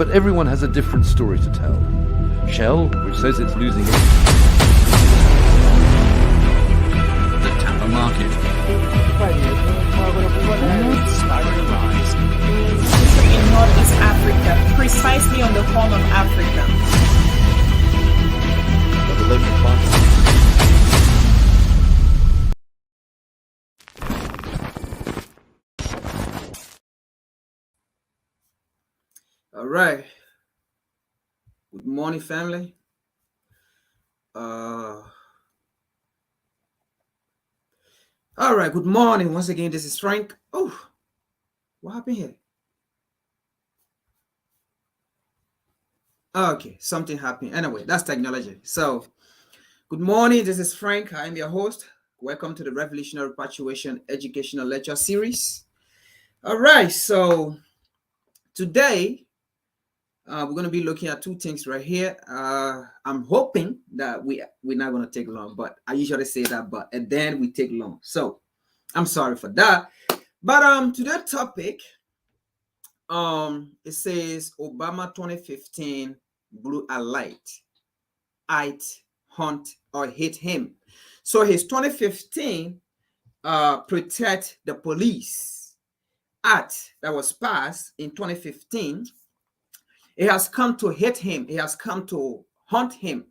but everyone has a different story to tell. Shell, which says it's losing it. The Tampa market started to rise. In Northeast Africa, precisely on the Horn of Africa. All right. Good morning, family. All right. Good morning. Once again, this is Frank. Oh, what happened here? Okay, something happened. Anyway, that's technology. So, good morning. This is Frank. I am your host. Welcome to the Revolutionary Repatriation Educational Lecture Series. All right. So, today, we're going to be looking at two things right here. I'm hoping that we're not going to take long, but I usually say that, and then we take long. So I'm sorry for that. But today's topic, it says Obama 2015 blew a light, hunt or hit him. So his 2015 protect the police act that was passed in 2015. It has come to hit him. It has come to hunt him.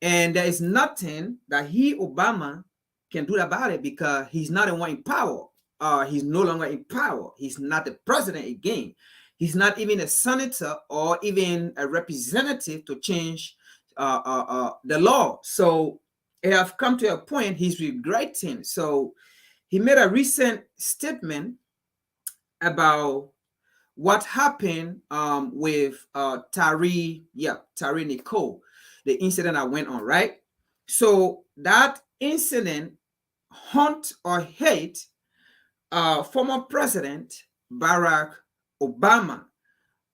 And there is nothing that Obama, can do about it because he's not the one in power. He's no longer in power. He's not the president again. He's not even a senator or even a representative to change the law. So it has come to a point he's regretting. So he made a recent statement about what happened with Tare Nicole, the incident that went on, right? So that incident hunt or hate former President Barack Obama.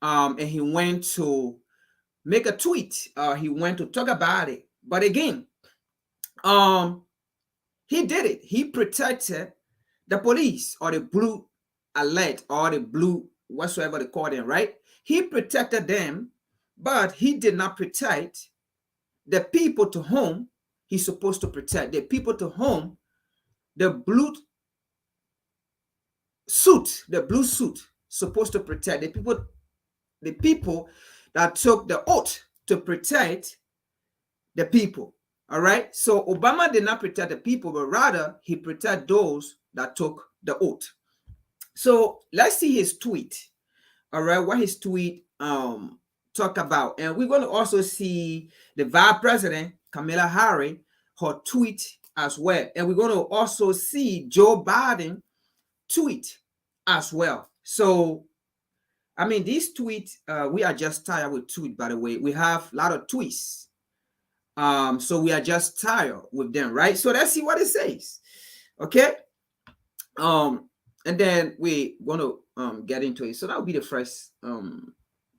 And he went to make a tweet. He went to talk about it. But again, he did it. He protected the police or the blue alert or the blue whatsoever they call them, right? He protected them, but he did not protect the people to whom he's supposed to protect, the people to whom the blue suit supposed to protect, the people that took the oath to protect the people. All right. So Obama did not protect the people, but rather he protected those that took the oath. So let's see his tweet. All right, what his tweet talk about. And we're going to also see the Vice President, Kamala Harris, her tweet as well. And we're going to also see Joe Biden tweet as well. So, I mean, these tweets, we are just tired with tweet, by the way. We have a lot of tweets. So we are just tired with them, right? So let's see what it says. Okay. And then we're going to get into it. So that will be the first thing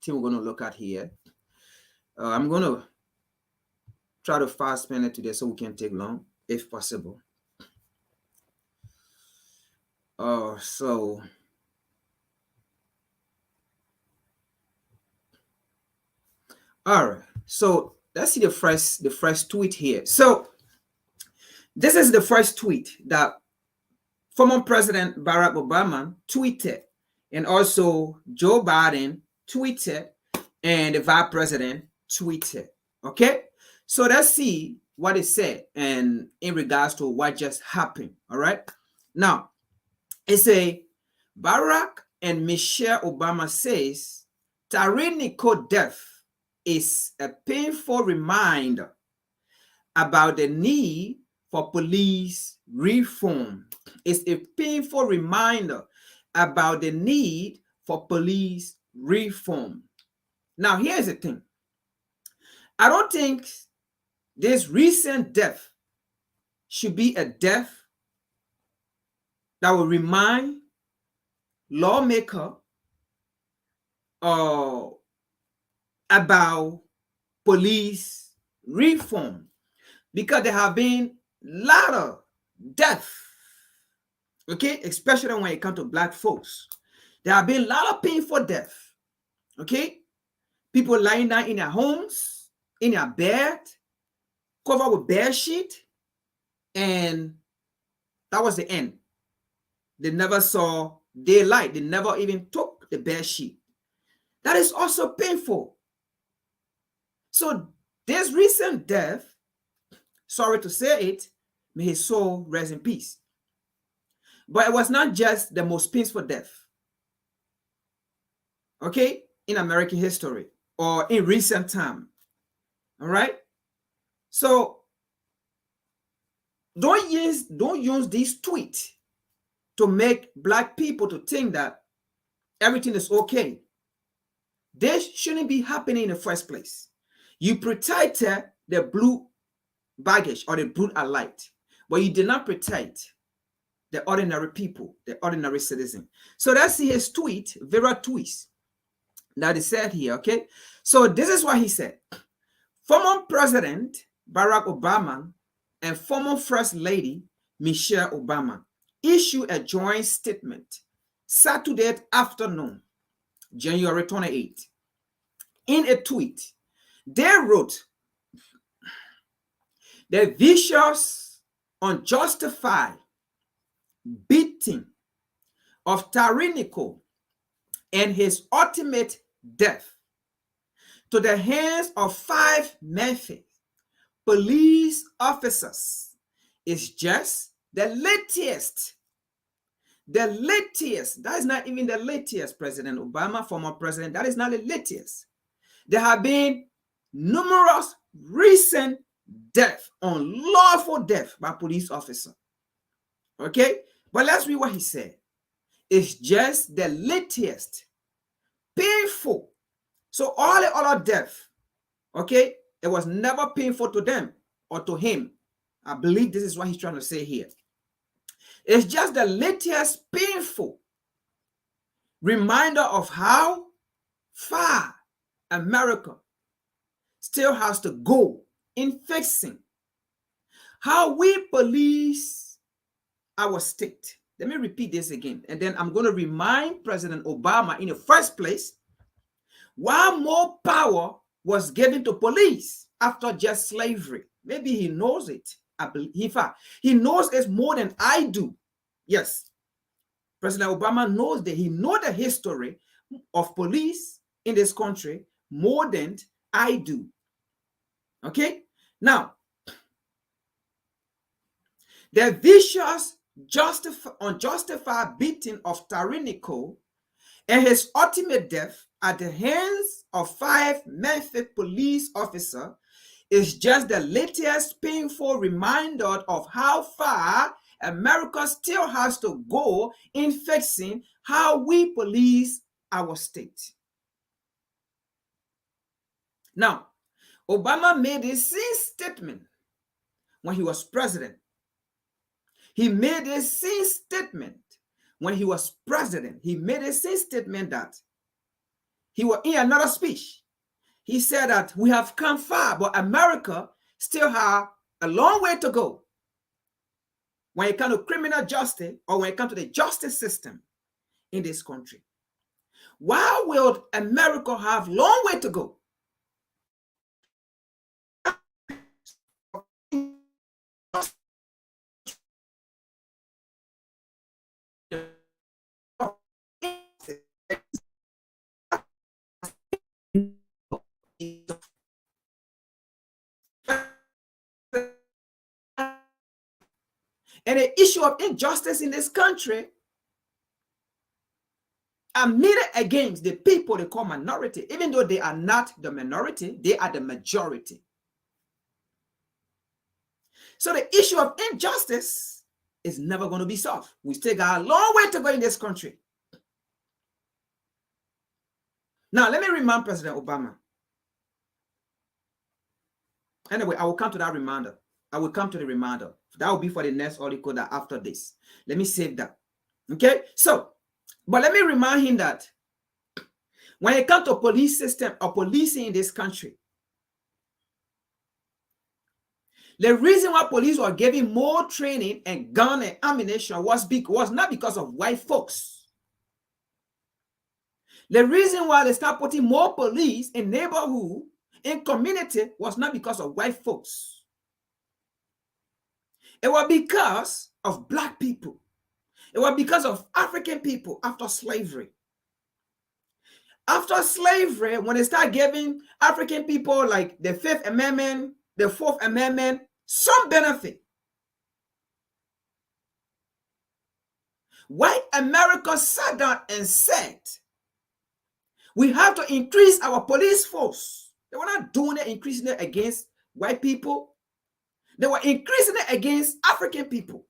we're going to look at here. I'm going to try to fast spend it today so we can take long, if possible. So all right. So let's see the first tweet here. So this is the first tweet that former President Barack Obama tweeted, and also Joe Biden tweeted, and the Vice President tweeted. Okay, so let's see what it said and in regards to what just happened. All right, now it's a Barack and Michelle Obama says Tare Nicole death is a painful reminder about the need for police reform. It's a painful reminder about the need for police reform. Now, here's the thing. I don't think this recent death should be a death that will remind lawmaker about police reform, because there have been a lot of death, okay, especially when it comes to Black folks. There have been a lot of painful death, okay, People lying down in their homes, in their bed, covered with bear sheet, and that was the end. They never saw daylight. They never even took the bear sheet. That is also painful. So this recent death, sorry to say it, may his soul rest in peace. But it was not just the most painful death, okay, in American history or in recent time. All right. So don't use this tweet to make Black people to think that everything is okay. This shouldn't be happening in the first place. You protected the blue baggage or the blue allied, but you did not protect the ordinary people, the ordinary citizen. So let's see his tweet, Vera tweets that is said here, okay? So this is what he said. Former President Barack Obama and former First Lady Michelle Obama issued a joint statement Saturday afternoon, January 28th. In a tweet, they wrote, the vicious, unjustified beating of Tyrannical and his ultimate death to the hands of 5 Memphis police officers is just the latest. The latest. That is not even the latest, President Obama, former president. That is not the latest. There have been numerous recent deaths, unlawful death by police officers. Okay? But let's read what he said. It's just the latest. Painful. So all the other death, okay, it was never painful to them or to him. I believe this is what he's trying to say here. It's just the latest painful reminder of how far America still has to go in fixing how we police our state. Let me repeat this again, and then I'm going to remind President Obama in the first place why more power was given to police after just slavery. Maybe he knows it. I believe he knows it more than I do. Yes, President Obama knows that. He knows the history of police in this country more than I do. Okay? Now, the vicious, unjustified beating of Tyrannical and his ultimate death at the hands of 5 Memphis police officers is just the latest painful reminder of how far America still has to go in fixing how we police our state. Now, Obama made the same statement when he was president. He made the same statement when he was president. He made the same statement that he was in another speech. He said that we have come far, but America still has a long way to go when it comes to criminal justice or when it comes to the justice system in this country. Why will America have a long way to go? And the issue of injustice in this country are meted against the people they call minority. Even though they are not the minority, they are the majority. So the issue of injustice is never going to be solved. We still got a long way to go in this country. Now, let me remind President Obama. Anyway, I will come to that reminder. I will come to the reminder. That will be for the next article that after this. Let me save that. Okay? So, but let me remind him that when it comes to police system or policing in this country, the reason why police were giving more training and gun and ammunition was not because of white folks. The reason why they start putting more police in neighborhood, in community, was not because of white folks. It was because of black people. It was because of African people after slavery. After slavery, when they start giving African people like the Fifth Amendment, the Fourth Amendment, some benefit, white America sat down and said, we have to increase our police force. They were not doing it, increasing it against white people. They were increasing it against African people.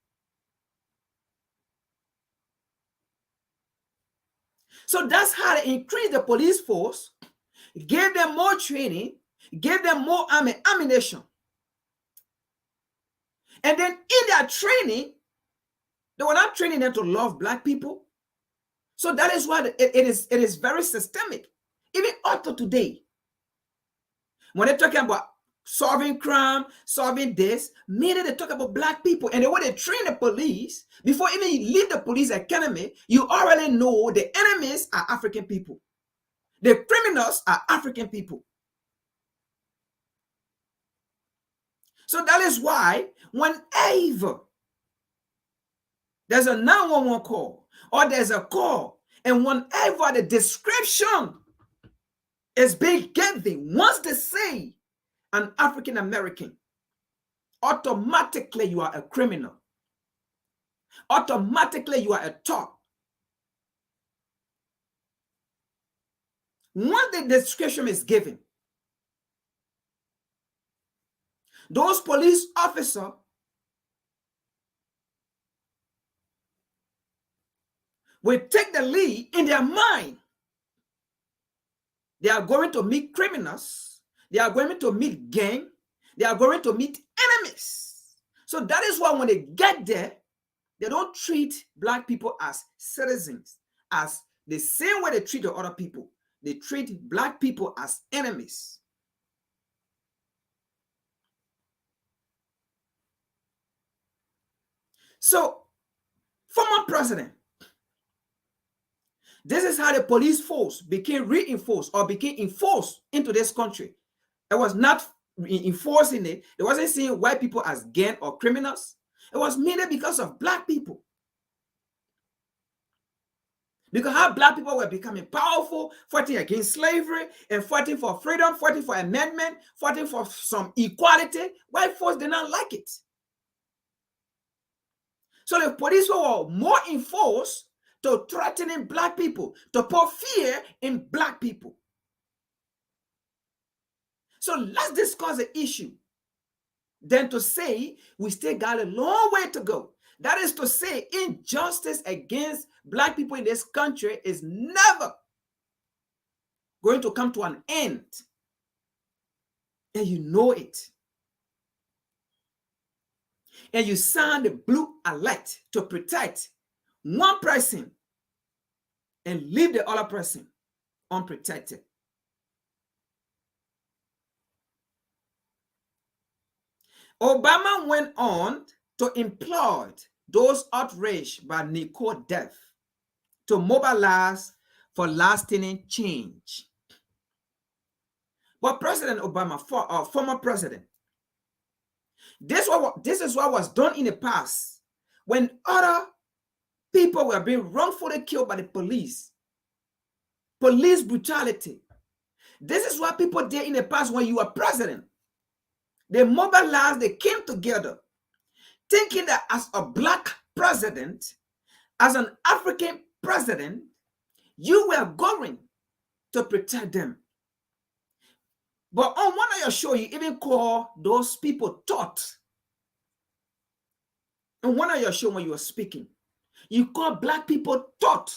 So that's how they increased the police force, gave them more training, gave them more ammunition. And then in their training, they were not training them to love black people. So that is why it is very systemic. Even up to today, when they're talking about solving crime, solving this, mainly they talk about black people. And the way they train the police, before even you leave the police academy, you already know the enemies are African people. The criminals are African people. So that is why whenever there's a 911 call or there's a call, and whenever the description is being given, once they say an African American, automatically you are a criminal. Automatically you are a thug. Once the description is given, those police officers will take the lead in their mind. They are going to meet criminals. They are going to meet gang. They are going to meet enemies. So that is why when they get there, they don't treat black people as citizens, as the same way they treat the other people. They treat black people as enemies. So, former president, this is how the police force became reinforced or became enforced into this country. It was not enforcing it. It wasn't seeing white people as gang or criminals. It was mainly because of black people. Because how black people were becoming powerful, fighting against slavery and fighting for freedom, fighting for amendment, fighting for some equality. White folks did not like it. So the police were more enforced to threatening black people, to put fear in black people. So let's discuss the issue. Then to say we still got a long way to go. That is to say, injustice against black people in this country is never going to come to an end. And you know it. And you sound the blue alert to protect one person and leave the other person unprotected. Obama went on to implore those outraged by Nicole's death to mobilize for lasting change. But President Obama, former president, this is what was done in the past when other people were being wrongfully killed by the police. Police brutality. This is what people did in the past when you were president. They mobilized, they came together, thinking that as a black president, as an African president, you were going to protect them. But on one of your show, you even call those people thought. On one of your show when you were speaking, you call black people thought.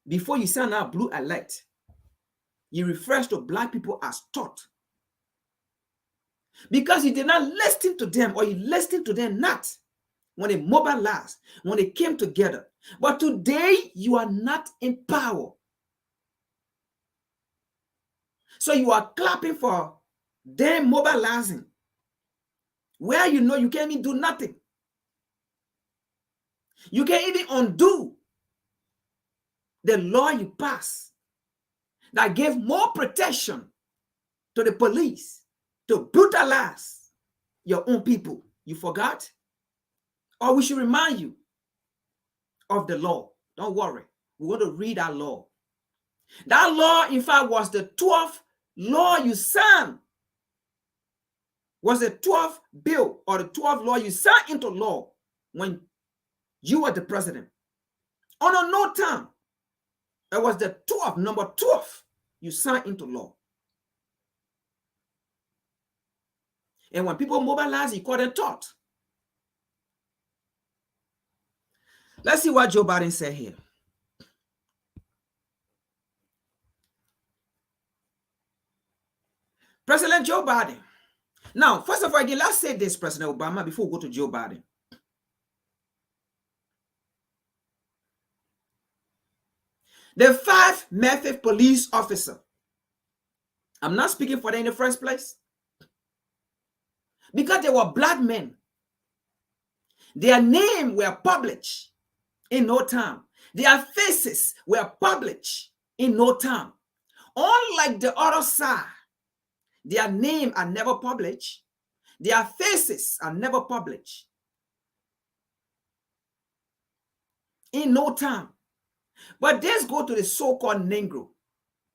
Before you sound out blue alert, you refer to black people as thought. Because you did not listen to them, or you listened to them not when they mobilized, when they came together. But today, you are not in power. So you are clapping for them mobilizing, where you know you can't even do nothing. You can't even undo the law you passed that gave more protection to the police to brutalize your own people? You forgot? Or we should remind you of the law. Don't worry. We want to read that law. That law, in fact, was the 12th law you signed. Was the 12th bill or the 12th law you signed into law when you were the president. On a no time, it was the 12th, number 12, you signed into law. And when people mobilize, you call them thought. Let's see what Joe Biden said here. President Joe Biden. Now, first of all, again, let's say this, President Obama, before we go to Joe Biden. The 5 Memphis police officers, I'm not speaking for them in the first place, because they were black men. Their names were published in no time. Their faces were published in no time. Unlike the other side, their names are never published. Their faces are never published. In no time. But let's go to the so-called Negro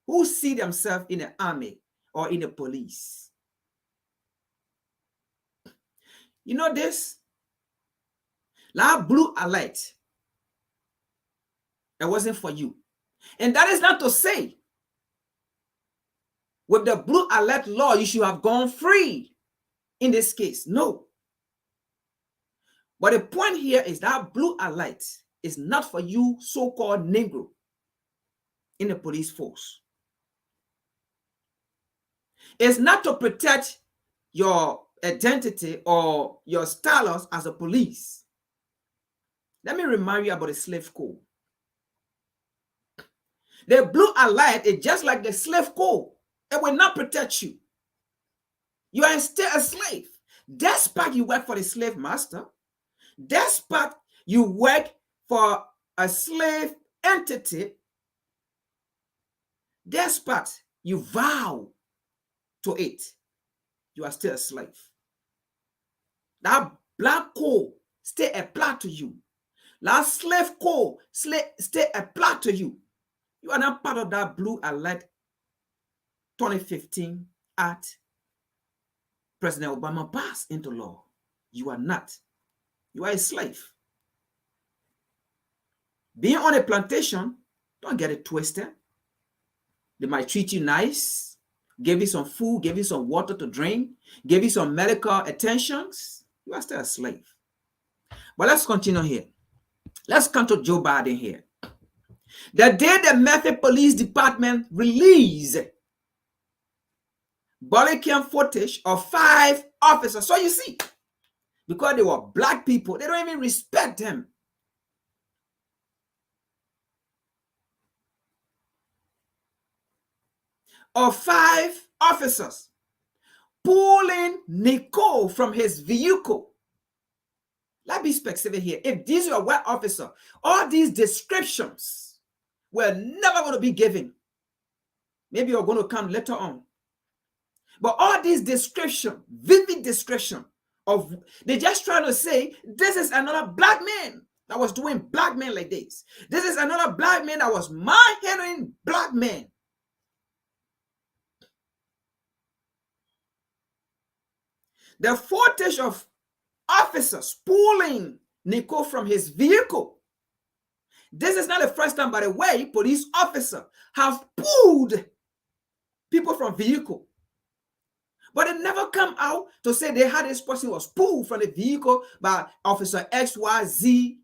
who see themselves in the army or in the police. You know this? That blue alert, it wasn't for you. And that is not to say with the blue alert law, you should have gone free in this case. No. But the point here is that blue alert is not for you, so-called Negro, in the police force. It's not to protect your identity or your status as a police. Let me remind you about the slave code. The blue alert is just like the slave code. It will not protect you. You are still a slave. Despite you work for the slave master, despite you work for a slave entity, despite you vow to it, you are still a slave. That black code still apply to you. That slave code still apply to you. You are not part of that blue alert 2015 Act President Obama passed into law. You are not. You are a slave. Being on a plantation, don't get it twisted. They might treat you nice, give you some food, give you some water to drink, give you some medical attentions. You are still a slave. But let's continue here. Let's come to Joe Biden here. The day the Memphis Police Department released body cam footage of 5 officers. So you see, because they were black people, they don't even respect them. Of 5 officers pulling Nicole from his vehicle. Let's be specific here. If these were white officers, all these descriptions were never going to be given. Maybe you're going to come later on. But all these description, vivid description of, they're just trying to say, this is another black man that was doing black men like this. This is another black man that was man-handling black men. The footage of officers pulling Nico from his vehicle. This is not the first time, by the way, police officers have pulled people from vehicle. But it never come out to say they had this person was pulled from the vehicle by Officer XYZ.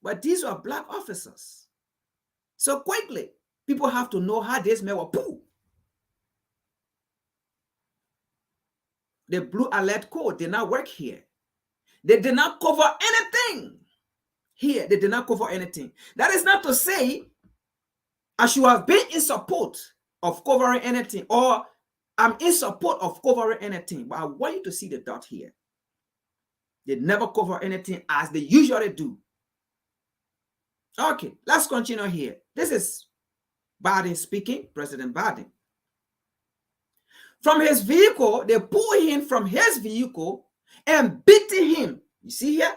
But these are black officers. So quickly, people have to know how these men were pulled. The blue alert code did not work here. They did not cover anything here. They did not cover anything. That is not to say I should have been in support of covering anything, or I'm in support of covering anything. But I want you to see the dot here. They never cover anything as they usually do. Okay, let's continue here. This is Biden speaking, President Biden. From his vehicle, they pull him from his vehicle and beating him. You see here?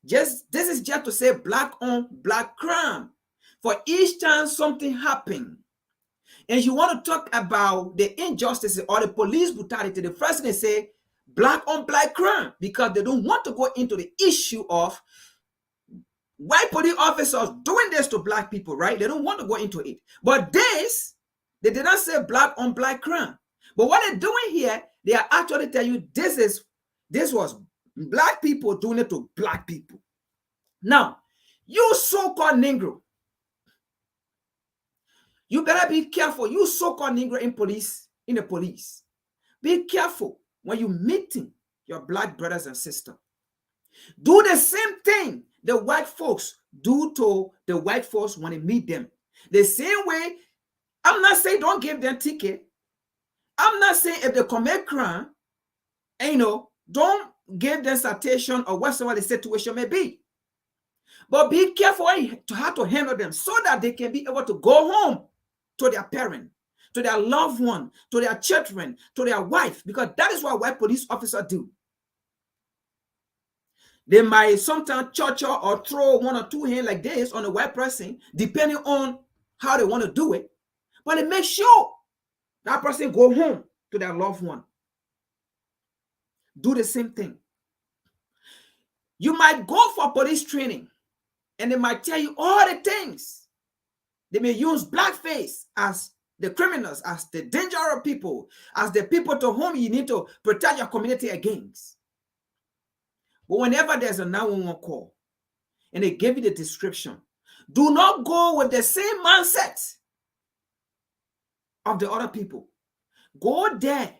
This is just to say black on black crime. For each time something happened, and you want to talk about the injustices or the police brutality, the first thing they say, black on black crime, because they don't want to go into the issue of white police officers doing this to black people, right? They don't want to go into it. But this, they did not say black on black crime. But what they're doing here, they are actually telling you this was black people doing it to black people. Now, you so-called Negro, you better be careful. You so-called Negro in the police. Be careful when you meeting your black brothers and sisters. Do the same thing the white folks do to the white folks when they meet them. The same way, I'm not saying don't give them ticket. I'm not saying if they commit crime, don't give them citation or whatever the situation may be. But be careful how to handle them so that they can be able to go home to their parent, to their loved one, to their children, to their wife, because that is what white police officers do. They might sometimes torture or throw one or two hands like this on a white person, depending on how they want to do it. But they make sure that person go home to their loved one. Do the same thing. You might go for police training, and they might tell you all the things. They may use blackface as the criminals, as the dangerous people, as the people to whom you need to protect your community against. But whenever there's a 911 call and they give you the description, do not go with the same mindset of the other people. Go there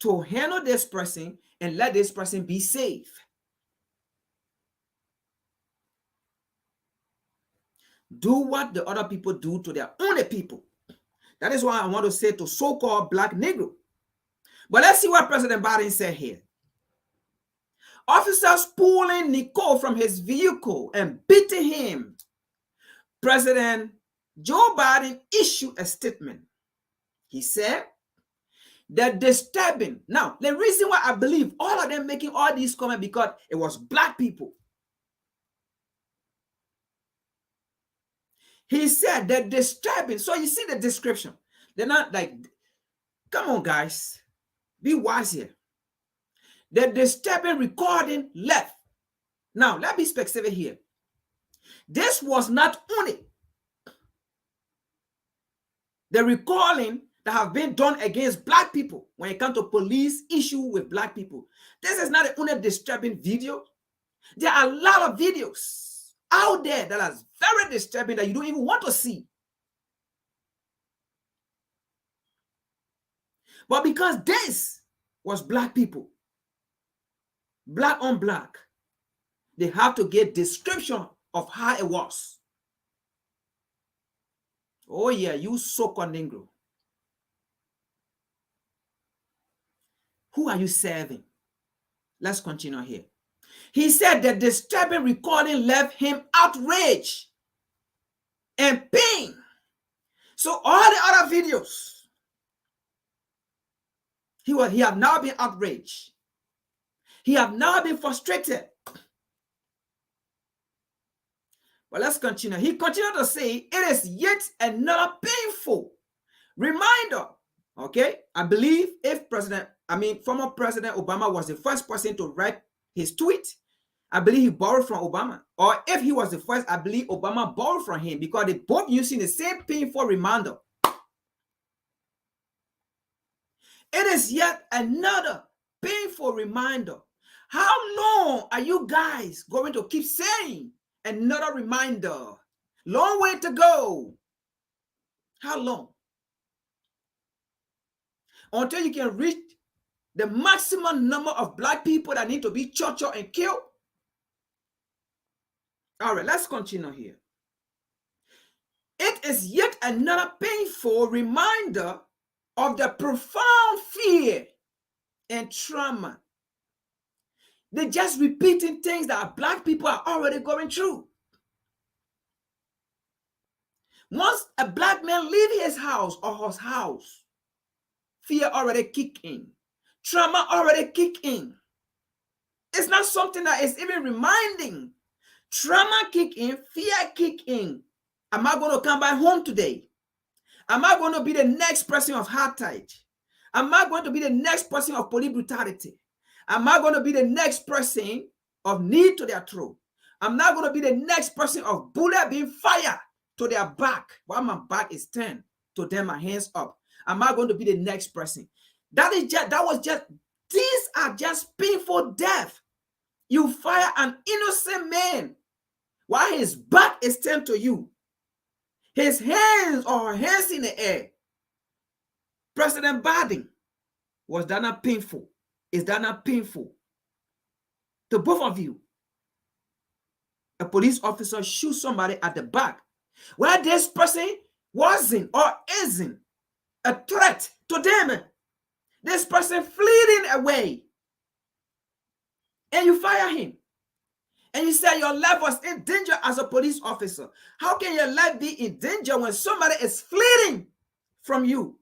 to handle this person and let this person be safe. Do what the other people do to their own people. That is why I want to say to so-called black Negro. But let's see what President Biden said here. Officers pulling Nicole from his vehicle and beating him. President Joe Biden issued a statement. He said that disturbing. Now, the reason why I believe all of them making all these comments because it was black people. He said that disturbing. So you see the description. They're not like, come on, guys. Be wise here. The disturbing recording left. Now, let me be specific here. This was not only the recalling that have been done against black people when it comes to police issue with black people. This is not the only disturbing video. There are a lot of videos out there that are very disturbing that you don't even want to see. But because this was black people, black on black, they have to get description of how it was. Oh yeah, you so-called Negro. Who are you serving? Let's continue here. He said the disturbing recording left him outraged and pain. So all the other videos, he have now been outraged. He have now been frustrated. But let's continue. He continued to say, it is yet another painful reminder. Okay, I believe if former President Obama was the first person to write his tweet, I believe he borrowed from Obama. Or if he was the first, I believe Obama borrowed from him because they both using the same painful reminder. It is yet another painful reminder. How long are you guys going to keep saying another reminder? Long way to go. How long? Until you can reach the maximum number of black people that need to be tortured and killed? All right, let's continue here. It is yet another painful reminder of the profound fear and trauma. They're just repeating things that black people are already going through. Once a black man leave his house or her house, fear already kick in. Trauma already kick in. It's not something that is even reminding. Trauma kick in, fear kick in. Am I going to come back home today? Am I going to be the next person of heritage? Am I going to be the next person of police brutality? Am I going to be the next person of knee to their throat? I'm not going to be the next person of bullet being fired to their back while my back is turned to them, my hands up. Am I going to be the next person? These are just painful death. You fire an innocent man while his back is turned to you. His hands or her hands in the air. President Biden, was that not painful? Is that not painful? To both of you. A police officer shoots somebody at the back where this person wasn't or isn't a threat to them. This person fleeing away. And you fire him. And you say your life was in danger as a police officer. How can your life be in danger when somebody is fleeing from you?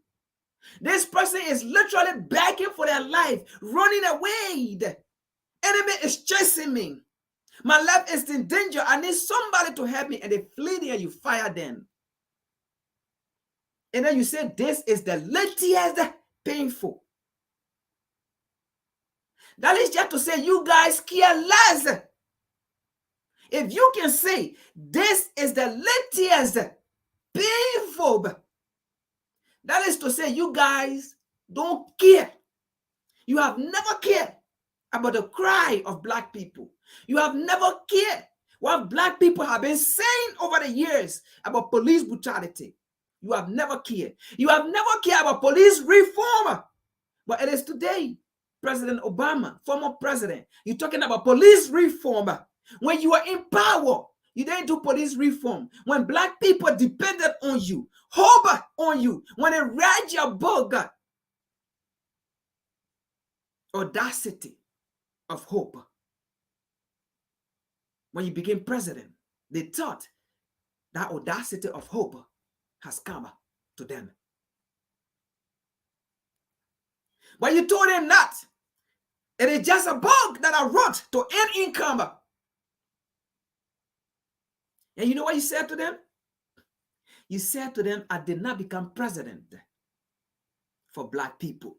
This person is literally begging for their life, running away. The enemy is chasing me. My life is in danger. I need somebody to help me. And they flee and you fire them. And then you say, this is the latest painful. That is just to say, you guys care less. If you can say, this is the latest painful, that is to say, you guys don't care. You have never cared about the cry of black people. You have never cared what black people have been saying over the years about police brutality. You have never cared. You have never cared about police reform. But it is today, President Obama, former president, you're talking about police reform. When you are in power, you didn't do police reform. When black people depended on you, hope on you, when they read your book, Audacity of Hope. When you became president, they thought that audacity of hope has come to them. But you told them that it is just a book that I wrote to earn income. And you know what you said to them? You said to them, I did not become president for black people.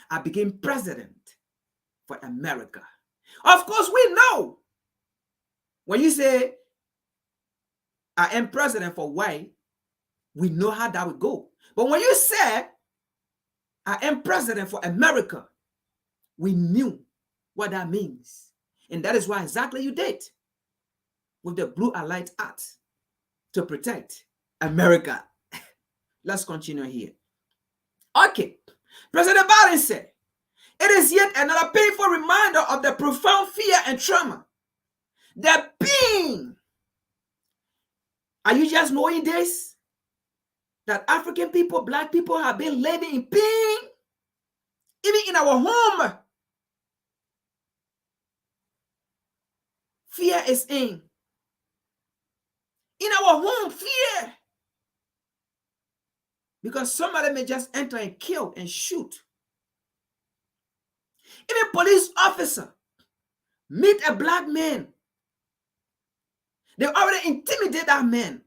I became president for America. Of course, we know when you say, I am president for white, we know how that would go. But when you say, I am president for America, we knew what that means. And that is why exactly you did with the Blue Allied Act to protect America. Let's continue here. Okay. President Biden said, it is yet another painful reminder of the profound fear and trauma. The pain. Are you just knowing this? That African people, black people have been living in pain, even in our home. Fear is in. In our home, fear. Because somebody may just enter and kill and shoot. Even police officer meet a black man. They already intimidate that man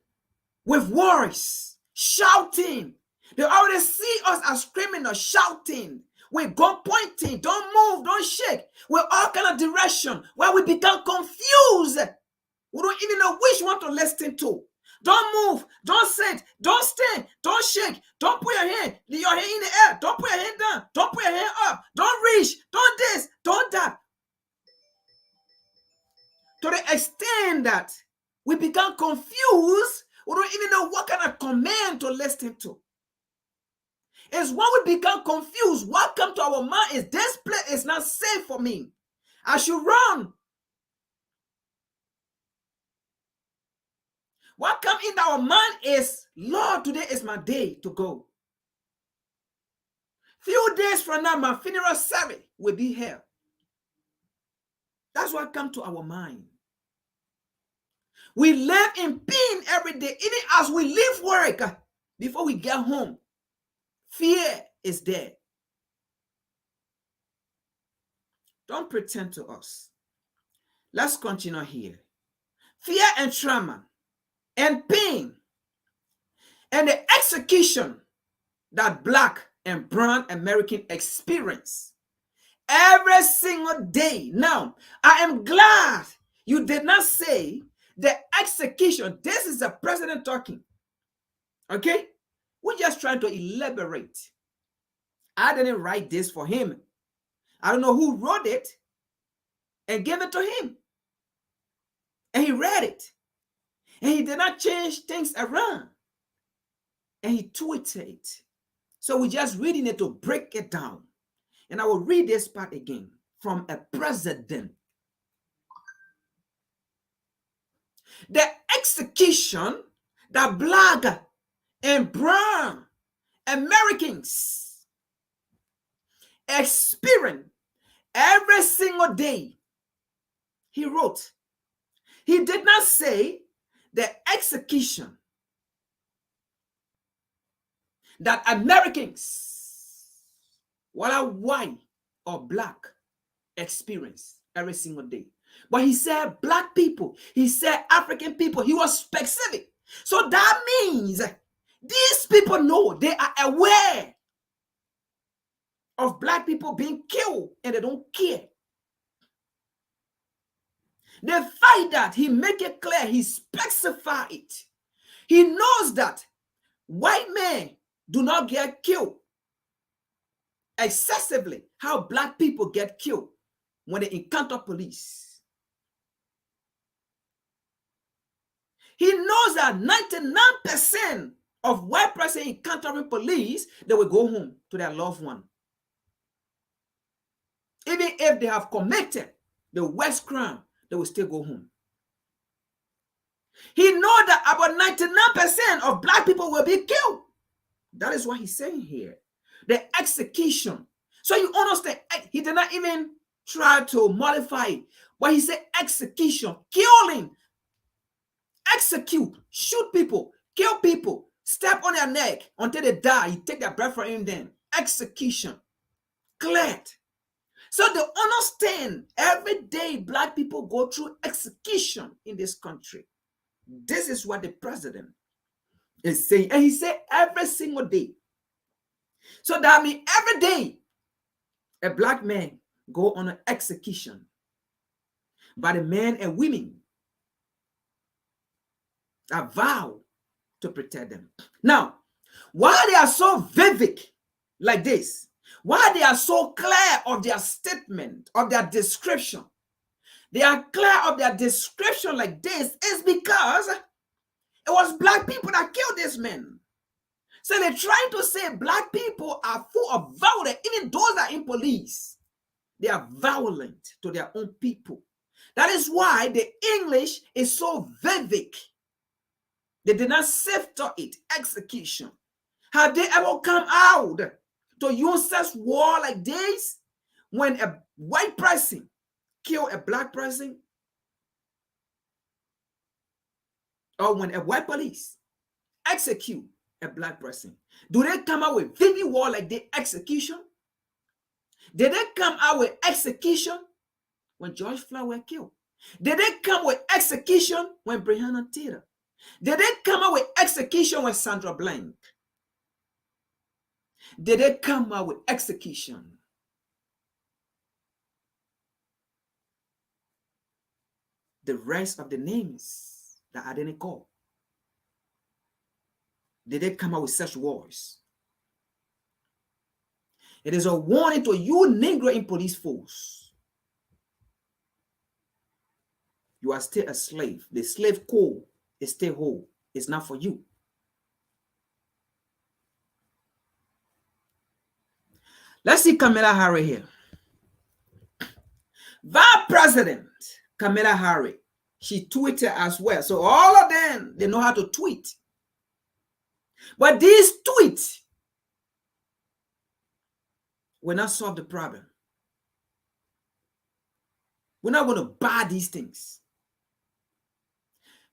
with words, shouting. They already see us as criminals shouting, with gun pointing, don't move, don't shake, with all kind of direction, where we become confused. We don't even know which one to listen to. Don't move, don't sit, don't stand, don't shake, don't put your hand in the air, don't put your hand down, don't put your hand up, don't reach, don't this, don't that. To the extent that we become confused, we don't even know what kind of command to listen to. It's when we become confused, what comes to our mind is this place is not safe for me. I should run. What comes in our mind is, Lord, today is my day to go. Few days from now, my funeral service will be here. That's what comes to our mind. We live in pain every day, even as we leave work. Before we get home, fear is there. Don't pretend to us. Let's continue here. Fear and trauma and pain and the execution that Black and brown Americans experience every single day. Now, I am glad you did not say the execution. This is the president talking. Okay? We're just trying to elaborate. I didn't write this for him. I don't know who wrote it and gave it to him. And he read it. And he did not change things around. And he tweeted it. So we're just reading it to break it down. And I will read this part again from a president. The execution that Black and brown Americans experience every single day. He wrote. He did not say the execution that Americans, whether white or Black, experience every single day. But he said Black people, he said African people, he was specific. So that means these people know, they are aware of Black people being killed and they don't care. The fact that he make it clear, he specify it. He knows that white men do not get killed excessively how Black people get killed when they encounter police. He knows that 99% of white person encountering police, they will go home to their loved one. Even if they have committed the worst crime, they will still go home. He knows that about 99% of Black people will be killed. That is what he's saying here. The execution. So you understand, he did not even try to modify it. But he said execution, killing, execute, shoot people, kill people, step on their neck until they die. You take their breath from him then. Execution. Cleared. So they understand every day Black people go through execution in this country. This is what the president is saying. And he said every single day. So that means every day a Black man go on an execution by the men and women that vow to protect them. Now, why they are so vivid like this, why they are so clear of their statement, of their description, they are clear of their description like this, is because it was Black people that killed these men. So they're trying to say Black people are full of violence. Even those that are in police, they are violent to their own people. That is why the English is so vivid. They did not safeguard it. Execution. Have they ever come out to use such war like this when a white person kill a Black person? Or when a white police execute a Black person? Do they come out with vivid war like the execution? Did they come out with execution when George Floyd was killed? Did they come with execution when Breonna Taylor? Did they come out with execution with Sandra Blank? Did they come out with execution? The rest of the names that I didn't call. Did they come out with such wars? It is a warning to you Negro in police force. You are still a slave. The slave code is still whole. It's not for you. Let's see Kamala Harris here. Vice President Kamala Harris, she tweeted as well. So all of them, they know how to tweet. But these tweets will not solve the problem. We're not going to buy these things.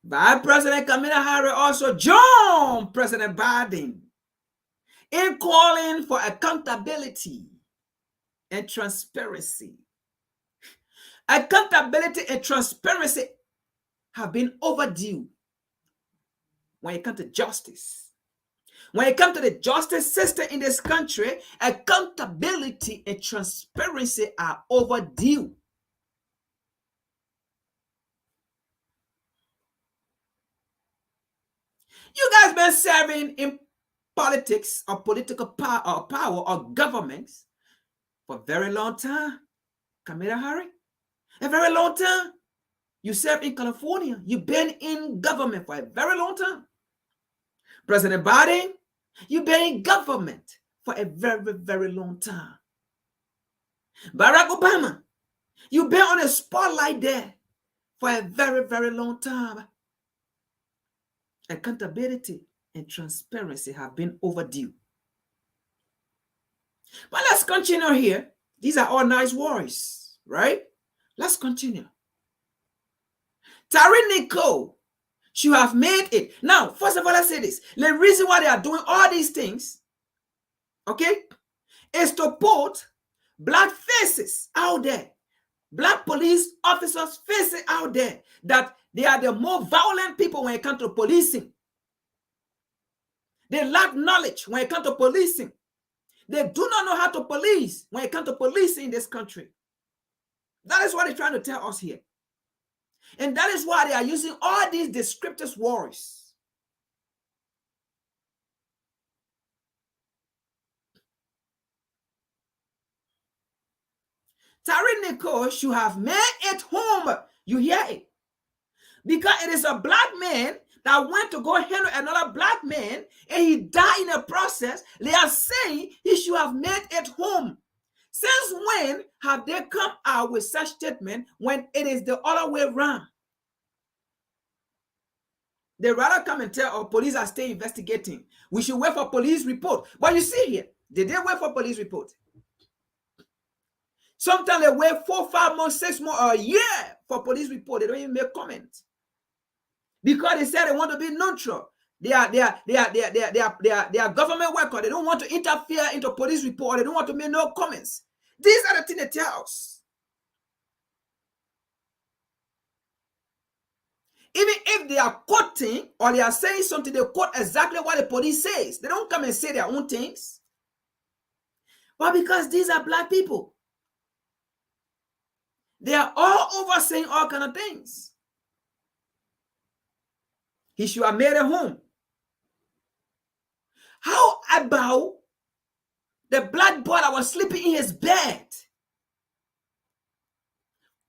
Vice President Kamala Harris also joined President Biden in calling for accountability and transparency. Accountability and transparency have been overdue when it comes to justice. When it comes to the justice system in this country, accountability and transparency are overdue. You guys been serving in politics or political power or governments for a very long time. Kamala Harris, a very long time. You served in California. You've been in government for a very long time. President Biden, you've been in government for a very, very long time. Barack Obama, you've been on a spotlight there for a very, very long time. Accountability and transparency have been overdue. But let's continue here. These are all nice words, right? Let's continue. Tariq Nicole should have made it. Now, first of all, let's say this. The reason why they are doing all these things, okay, is to put black faces out there, black police officers faces out there, that they are the more violent people when it comes to policing. They lack knowledge when it comes to policing. They do not know how to police when it comes to policing in this country. That is what they're trying to tell us here. And that is why they are using all these descriptive words. Tariq Nicole should have made it home. You hear it? Because it is a black man that went to go handle another black man and he died in the process. They are saying he should have made it home. Since when have they come out with such statement when it is the other way around? They rather come and tell, police are still investigating. We should wait for police report. But you see here, did they wait for police report? Sometimes they wait 4, 5 months, 6 months, or a year for police report. They don't even make comment. Because they said they want to be neutral. They are government worker. They don't want to interfere into police report. They don't want to make no comments. These are the things they tell us. Even if they are quoting or they are saying something, they quote exactly what the police says. They don't come and say their own things. But because these are black people, they are all over saying all kind of things. He should have made it home. How about the black boy that was sleeping in his bed,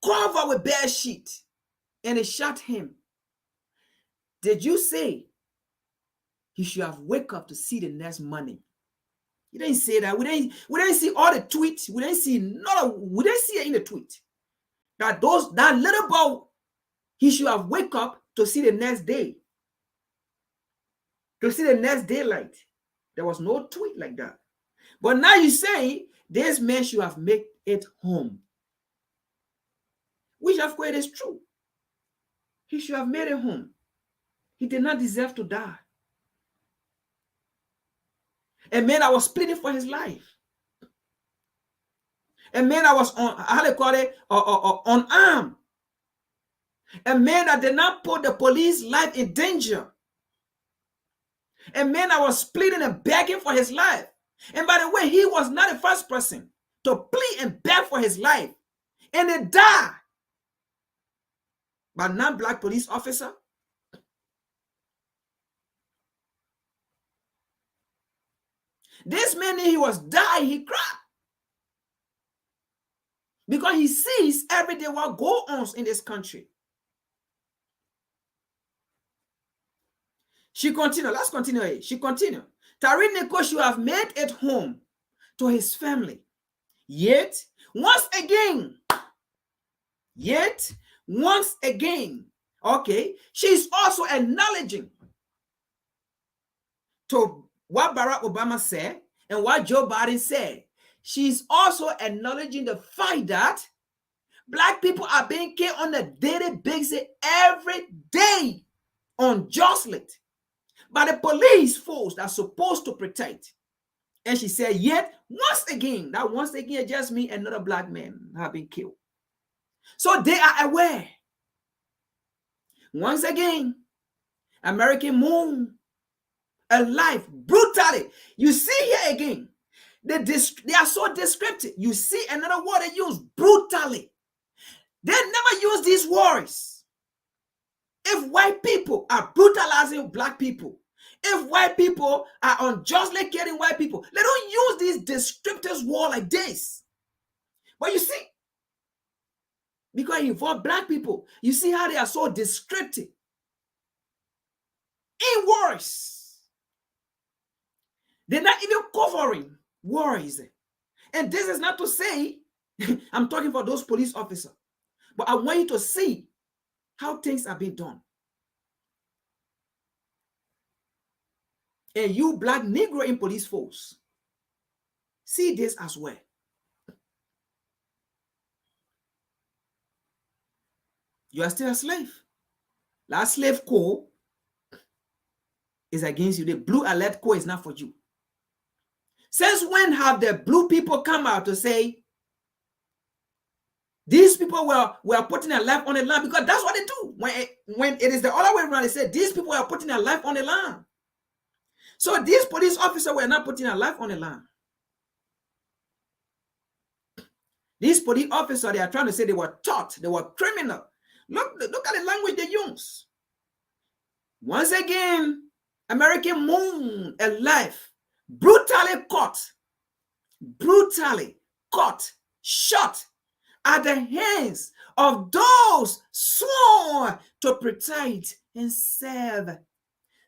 covered with bed sheet, and they shot him? Did you say he should have wake up to see the next morning? You didn't say that. We didn't see all the tweets. We didn't see we didn't see it in the tweet. That little boy, he should have wake up to see the next day. To see the next daylight. There was no tweet like that. But now you say this man should have made it home. Which of course is true. He should have made it home. He did not deserve to die. A man that was pleading for his life. A man that was unarmed. A man that did not put the police life in danger. A man that was pleading and begging for his life. And by the way, he was not the first person to plead and beg for his life. And they died. But non-black police officer. This man, he was dying, he cried. Because he sees every day what goes on in this country. She continued. Let's continue here. She continued. Tariq Nicole should have made it home to his family. Yet, once again, okay, she's also acknowledging to what Barack Obama said and what Joe Biden said. She's also acknowledging the fact that black people are being killed on a daily basis every day. unjustly by the police force that's supposed to protect. And she said, yet, once again just me, another black man have been killed. So they are aware. Once again, American moon, alive, brutally. You see here again, they are so descriptive. You see another word they use, brutally. They never use these words. If white people are brutalizing black people, if white people are unjustly killing white people, they don't use these descriptive words like this. But you see, because it involves black people, you see how they are so descriptive in words. They're not even covering words. And this is not to say, I'm talking for those police officers, but I want you to see how things are being done. And you black Negro in police force, see this as well. You are still a slave. That slave code is against you. The blue alert code is not for you. Since when have the blue people come out to say these people were putting their life on the line? Because that's what they do. When it is the other way around, they say these people were putting their life on the line. So these police officers were not putting their life on the line. These police officers, they are trying to say they were taught, they were criminal. Look at the language they use. Once again, American moon, alive, brutally caught, shot at the hands of those sworn to protect and serve.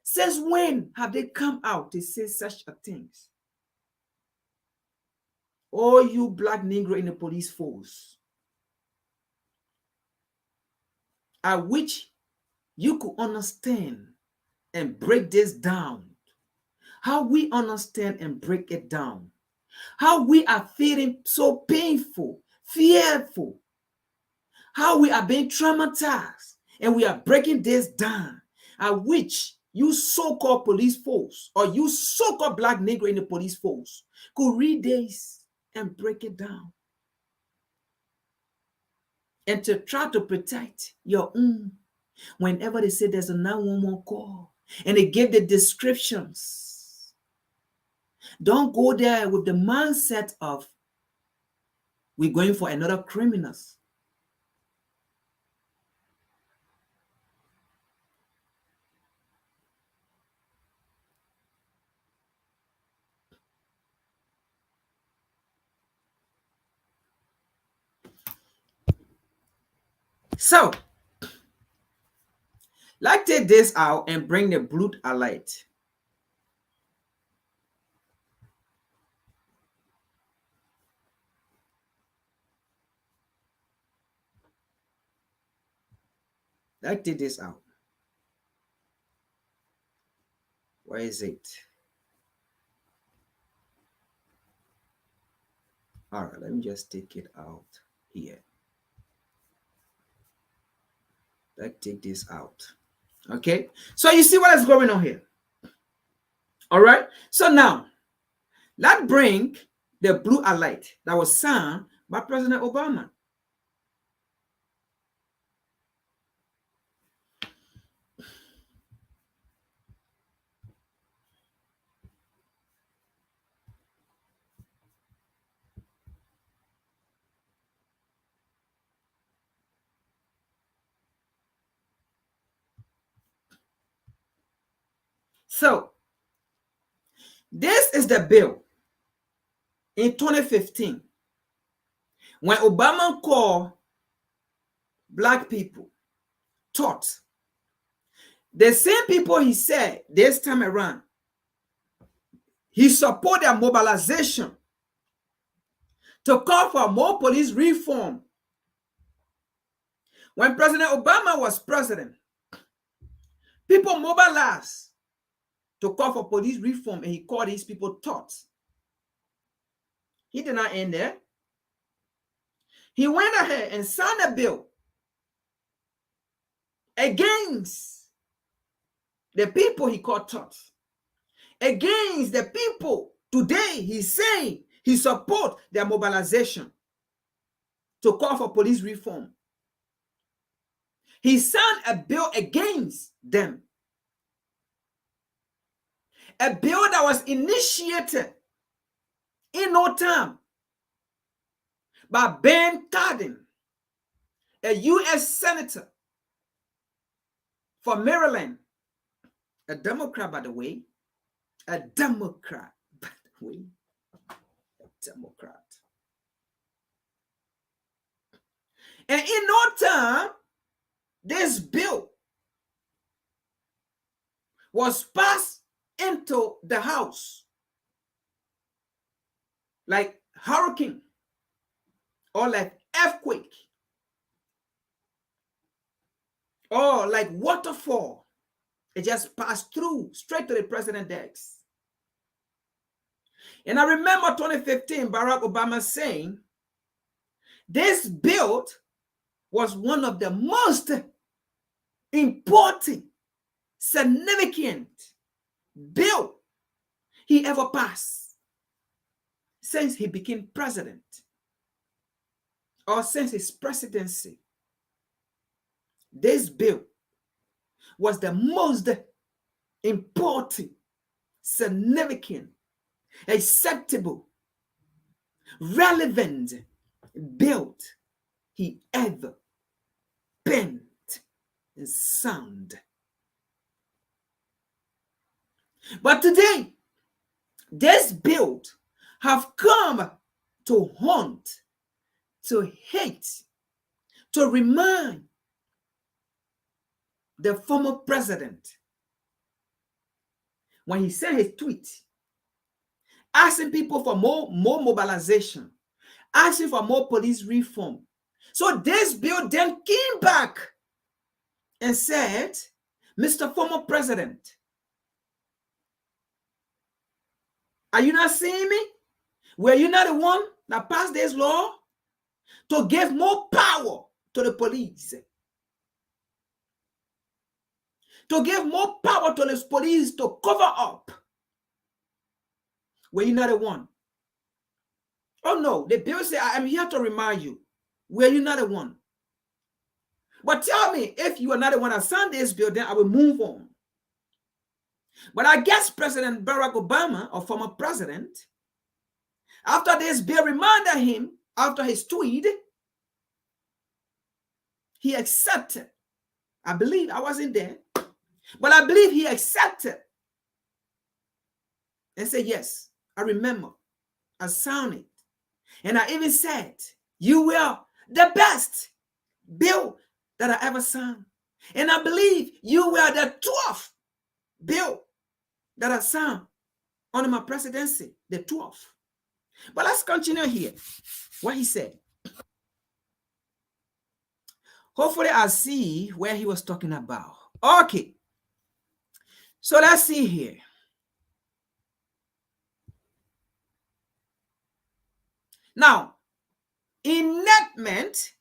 Since when have they come out to say such a things? Oh, you black Negro in the police force, I wish you could understand and break this down. How we understand and break it down. How we are feeling so painful, fearful. How we are being traumatized and we are breaking this down. I wish you so-called police force or you so-called black Negro in the police force could read this and break it down. And to try to protect your own. Whenever they say there's a 911 call and they give the descriptions, don't go there with the mindset of we're going for another criminals. So, let's take this out and bring the blue alert. Let's take this out. Where is it? All right, let me just take it out here. Let's take this out. Okay, so you see what is going on here. All right, so now let's bring the blue alert that was signed by President Obama. So this is the bill in 2015 when Obama called black people taught. The same people he said this time around, he supported their mobilization to call for more police reform. When President Obama was president, people mobilized to call for police reform, and he called these people thugs. He did not end there. He went ahead and signed a bill against the people he called thugs, against the people today he's saying he support their mobilization to call for police reform. He signed a bill against them. A bill that was initiated in no time by Ben Cardin, a US Senator for Maryland, a Democrat, by the way, a Democrat, by the way, a Democrat. And in no time, this bill was passed into the House like hurricane or like earthquake or like waterfall. It just passed through straight to the president's desk. And I remember 2015, Barack Obama saying this bill was one of the most important, significant bill he ever passed since he became president or since his presidency. This bill was the most important, significant, acceptable, relevant bill he ever penned and signed. But today, this bill have come to haunt, to hate, to remind the former president when he sent his tweet asking people for more mobilization, asking for more police reform. So this bill then came back and said, Mr. Former President, are you not seeing me? Were you not the one that passed this law to give more power to the police? To give more power to the police to cover up? Were you not the one? Oh no, the bill said, I am here to remind you. Were you not the one? But tell me, if you are not the one that signed this bill, then I will move on. But I guess President Barack Obama, or former president, after this bill reminded him, after his tweet, he accepted. I believe, I wasn't there, but I believe he accepted and said, yes, I remember. I signed it. And I even said, you were the best bill that I ever signed. And I believe you were the 12th bill that I signed under my presidency, the 12th. But let's continue here. What he said. Hopefully I'll see where he was talking about. Okay. So let's see here. Now, enactment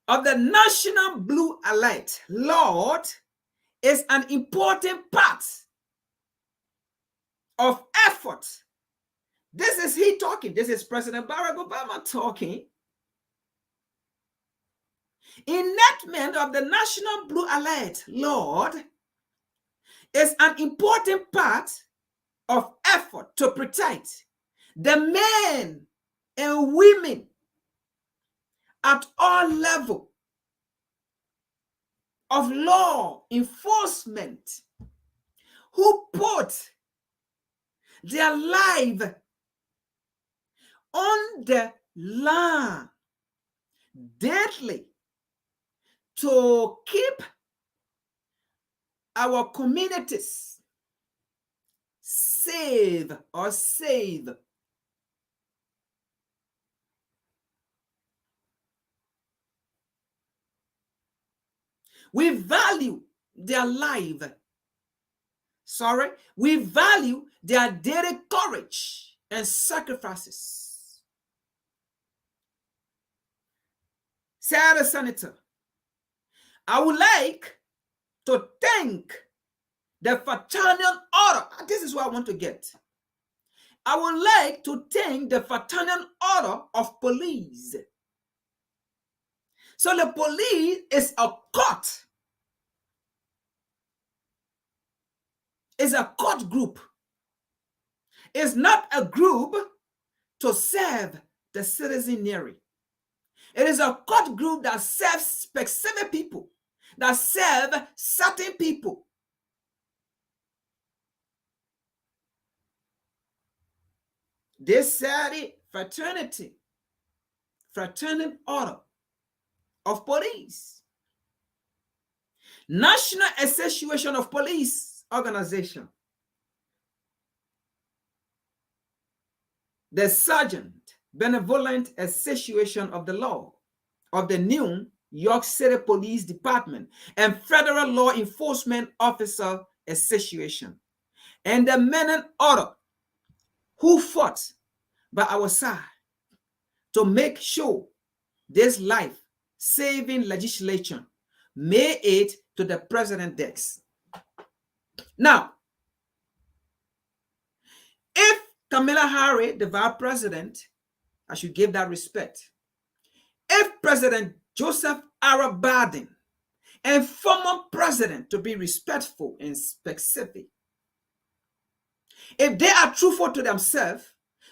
of the National Blue Alert Law is an important part of effort. This is he talking. This is President Barack Obama talking. Enactment of the National Blue Alert Law is an important part of effort to protect the men and women at all levels of law enforcement who put their life on the line daily to keep our communities safe or safe. We value their life. We value their daily courage and sacrifices. Said the senator, I would like to thank the Fraternal Order. This is what I want to get. I would like to thank the Fraternal Order of Police. So the police is a court. It's a court group. It's not a group to serve the citizenry. It is a court group that serves specific people, that serve certain people. They said it, fraternal order of police, National Association of Police Organization, the Sergeant Benevolent Association of the Law of the New York City Police Department, and Federal Law Enforcement Officer Association, and the men in order who fought by our side to make sure this life-saving legislation made it to the president's desk. Now, if Kamala Harris, the vice president, I should give that respect. If President Joseph R. Biden and former president, to be respectful and specific, if they are truthful to themselves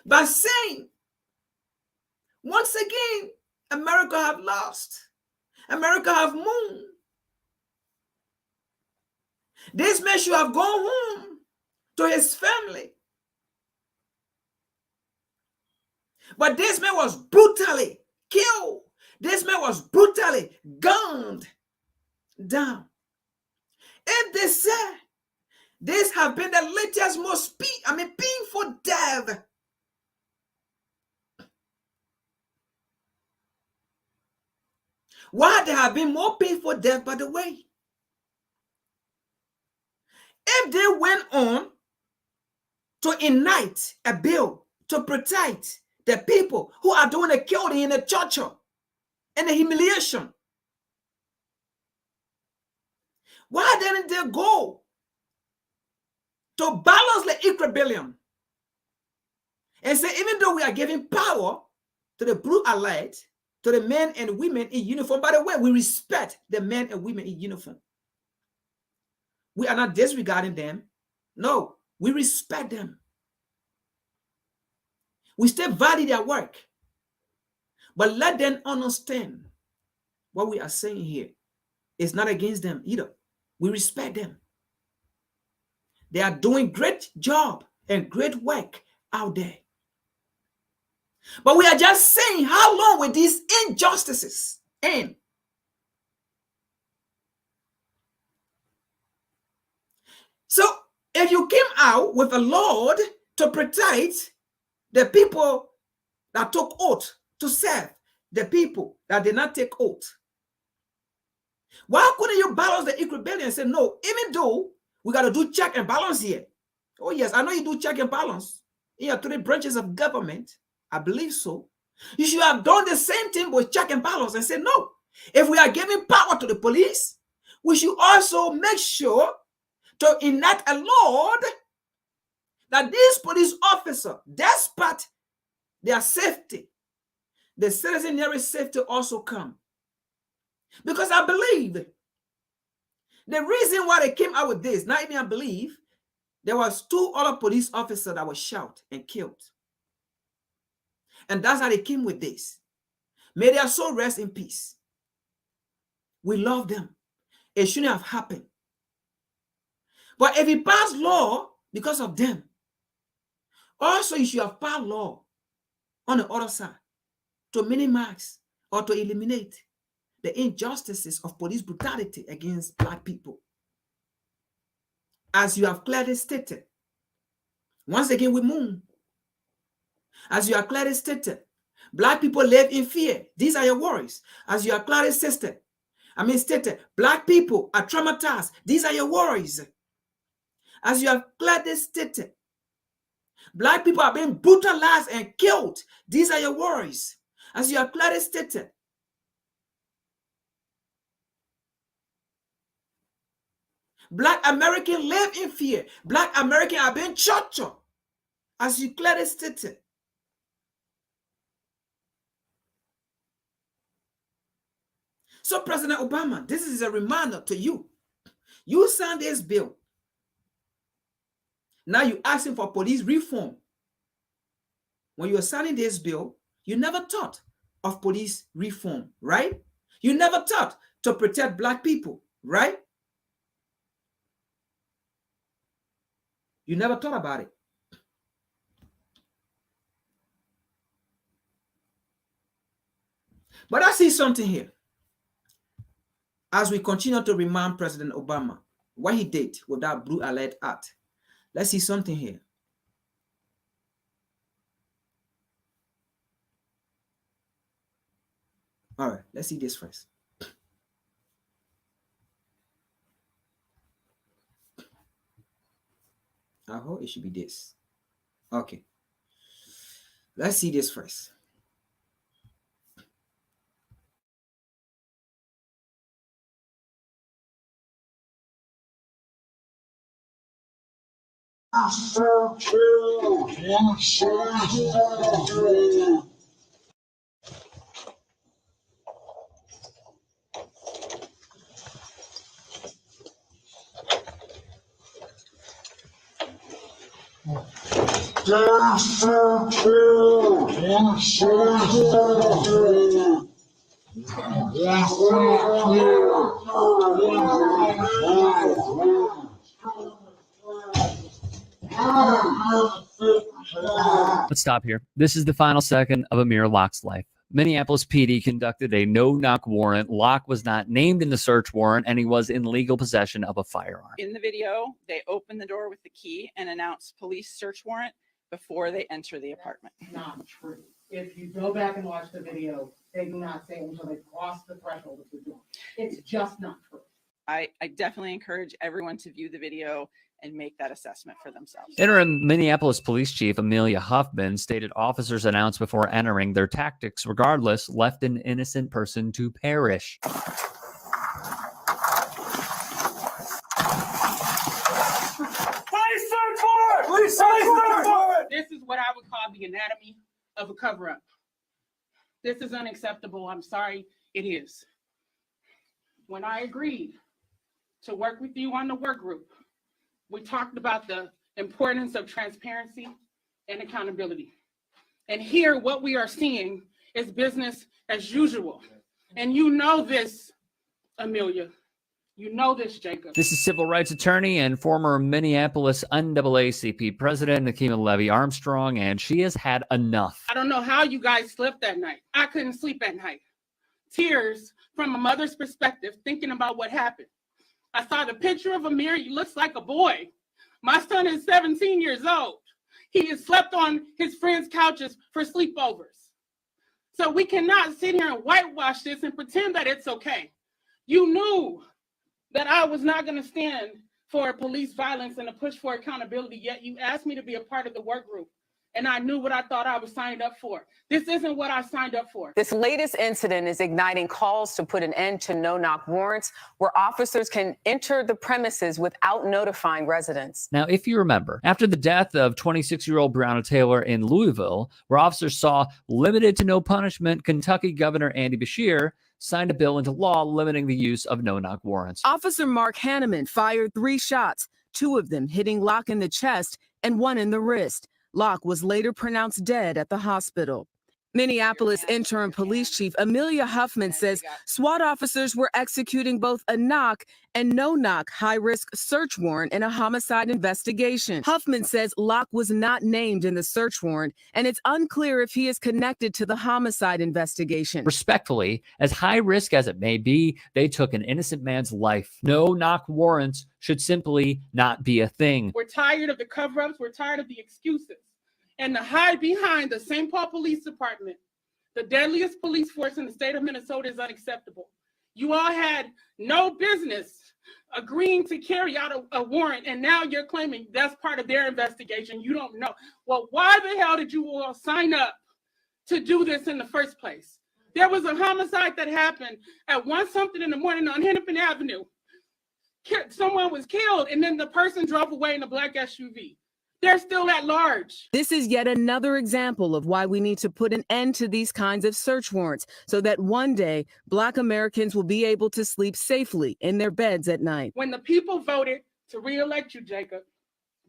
by saying, once again, America have lost, America have moved, this man should have gone home to his family. But this man was brutally killed. This man was brutally gunned down. If they say this have been the latest, most painful death, why there have been more painful death, by the way? If they went on to enact a bill to protect the people who are doing the killing in the torture and the humiliation, why didn't they go to balance the equilibrium and say, even though we are giving power to the blue alert, to the men and women in uniform, by the way, we respect the men and women in uniform. We are not disregarding them. No, we respect them. We still value their work. But let them understand what we are saying here. It's not against them either. We respect them. They are doing great job and great work out there. But we are just saying, how long will these injustices end? So if you came out with a law to protect the people that took oath to serve the people that did not take oath, why couldn't you balance the equilibrium and say, no, even though we got to do check and balance here? Oh yes, I know you do check and balance in your 3 branches of government. I believe so. You should have done the same thing with check and balance and say, no, if we are giving power to the police, we should also make sure to enact a law that these police officers, despite their safety, the citizenry safety also come. Because I believe the reason why they came out with this, not even I believe, there was 2 other police officers that were shot and killed. And that's how they came with this. May their soul rest in peace. We love them. It shouldn't have happened. But if he passed law because of them, also you should have passed law on the other side to minimize or to eliminate the injustices of police brutality against Black people. As you have clearly stated, once again we move. As you have clearly stated, Black people live in fear. These are your worries. As you have clearly stated, Black people are traumatized. These are your worries. As you have clearly stated, Black people are being brutalized and killed. These are your worries. As you have clearly stated, Black Americans live in fear. Black Americans are being tortured, as you clearly stated. So, President Obama, this is a reminder to you. You signed this bill. Now you're asking for police reform. When you were signing this bill, you never thought of police reform, right? You never thought to protect Black people, right? You never thought about it. But I see something here. As we continue to remind President Obama what he did with that Blue Alert Act, let's see something here. All right, let's see this first. I hope it should be this. Okay. Let's see this first. Let's stop here. This is the final second of Amir Locke's life. Minneapolis PD conducted a no-knock warrant. Locke was not named in the search warrant, and he was in legal possession of a firearm. In the video, they open the door with the key and announce police search warrant before they enter the apartment. Not true. If you go back and watch the video, they do not say it until they cross the threshold of the door. It's just not true. I definitely encourage everyone to view the video and make that assessment for themselves. Interim Minneapolis Police Chief Amelia Huffman stated officers announced before entering their tactics, regardless, left an innocent person to perish. Police search warrant! Police search warrant! This is what I would call the anatomy of a cover-up. This is unacceptable. I'm sorry, it is. When I agreed to work with you on the work group, we talked about the importance of transparency and accountability. And here, what we are seeing is business as usual. And you know this, Amelia. You know this, Jacob. This is civil rights attorney and former Minneapolis NAACP president, Nakima Levy Armstrong, and she has had enough. I don't know how you guys slept that night. I couldn't sleep at night. Tears from a mother's perspective, thinking about what happened. I saw the picture of Amir. He looks like a boy. My son is 17 years old. He has slept on his friends' couches for sleepovers. So we cannot sit here and whitewash this and pretend that it's okay. You knew that I was not going to stand for police violence and a push for accountability, yet you asked me to be a part of the work group. And I knew what I thought I was signed up for. This isn't what I signed up for. This latest incident is igniting calls to put an end to no-knock warrants, where officers can enter the premises without notifying residents. Now, if you remember, after the death of 26-year-old Breonna Taylor in Louisville, where officers saw limited to no punishment, Kentucky Governor Andy Beshear signed a bill into law limiting the use of no-knock warrants. Officer Mark Hanneman fired 3 shots, 2 of them hitting Locke in the chest and 1 in the wrist. Locke was later pronounced dead at the hospital. Minneapolis Interim Police Chief Amelia Huffman says SWAT officers were executing both a knock and no-knock high-risk search warrant in a homicide investigation. Huffman says Locke was not named in the search warrant, and it's unclear if he is connected to the homicide investigation. Respectfully, as high risk as it may be, they took an innocent man's life. No-knock warrants should simply not be a thing. We're tired of the cover-ups. We're tired of the excuses. And to hide behind the St. Paul Police Department, the deadliest police force in the state of Minnesota, is unacceptable. You all had no business agreeing to carry out a warrant, and now you're claiming that's part of their investigation. You don't know. Well, why the hell did you all sign up to do this in the first place? There was a homicide that happened at 1 something in the morning on Hennepin Avenue. someone was killed and then the person drove away in a black SUV. They're still at large. This is yet another example of why we need to put an end to these kinds of search warrants so that one day Black Americans will be able to sleep safely in their beds at night. When the people voted to re-elect you, Jacob,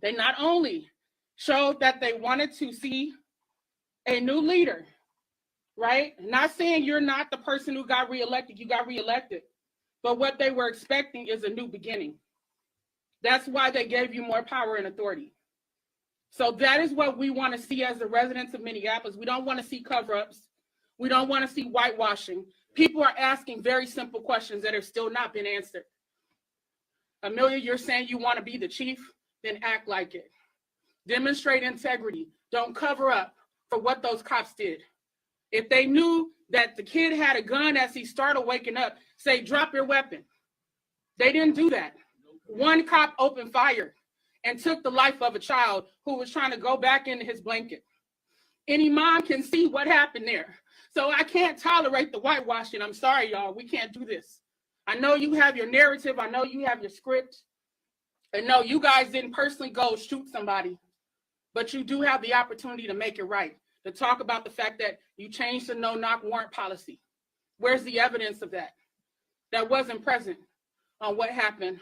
they not only showed that they wanted to see a new leader, right? Not saying you're not the person who got reelected, you got reelected. But what they were expecting is a new beginning. That's why they gave you more power and authority. So that is what we want to see as the residents of Minneapolis. We don't want to see cover-ups. We don't want to see whitewashing. People are asking very simple questions that have still not been answered. Amelia, you're saying you want to be the chief? Then act like it. Demonstrate integrity. Don't cover up for what those cops did. If they knew that the kid had a gun as he started waking up, say, drop your weapon. They didn't do that. One cop opened fire and took the life of a child who was trying to go back into his blanket. Any mom can see what happened there. So I can't tolerate the whitewashing. I'm sorry, y'all. We can't do this. I know you have your narrative. I know you have your script. And no, you guys didn't personally go shoot somebody, but you do have the opportunity to make it right, to talk about the fact that you changed the no-knock warrant policy. Where's the evidence of that? That wasn't present on what happened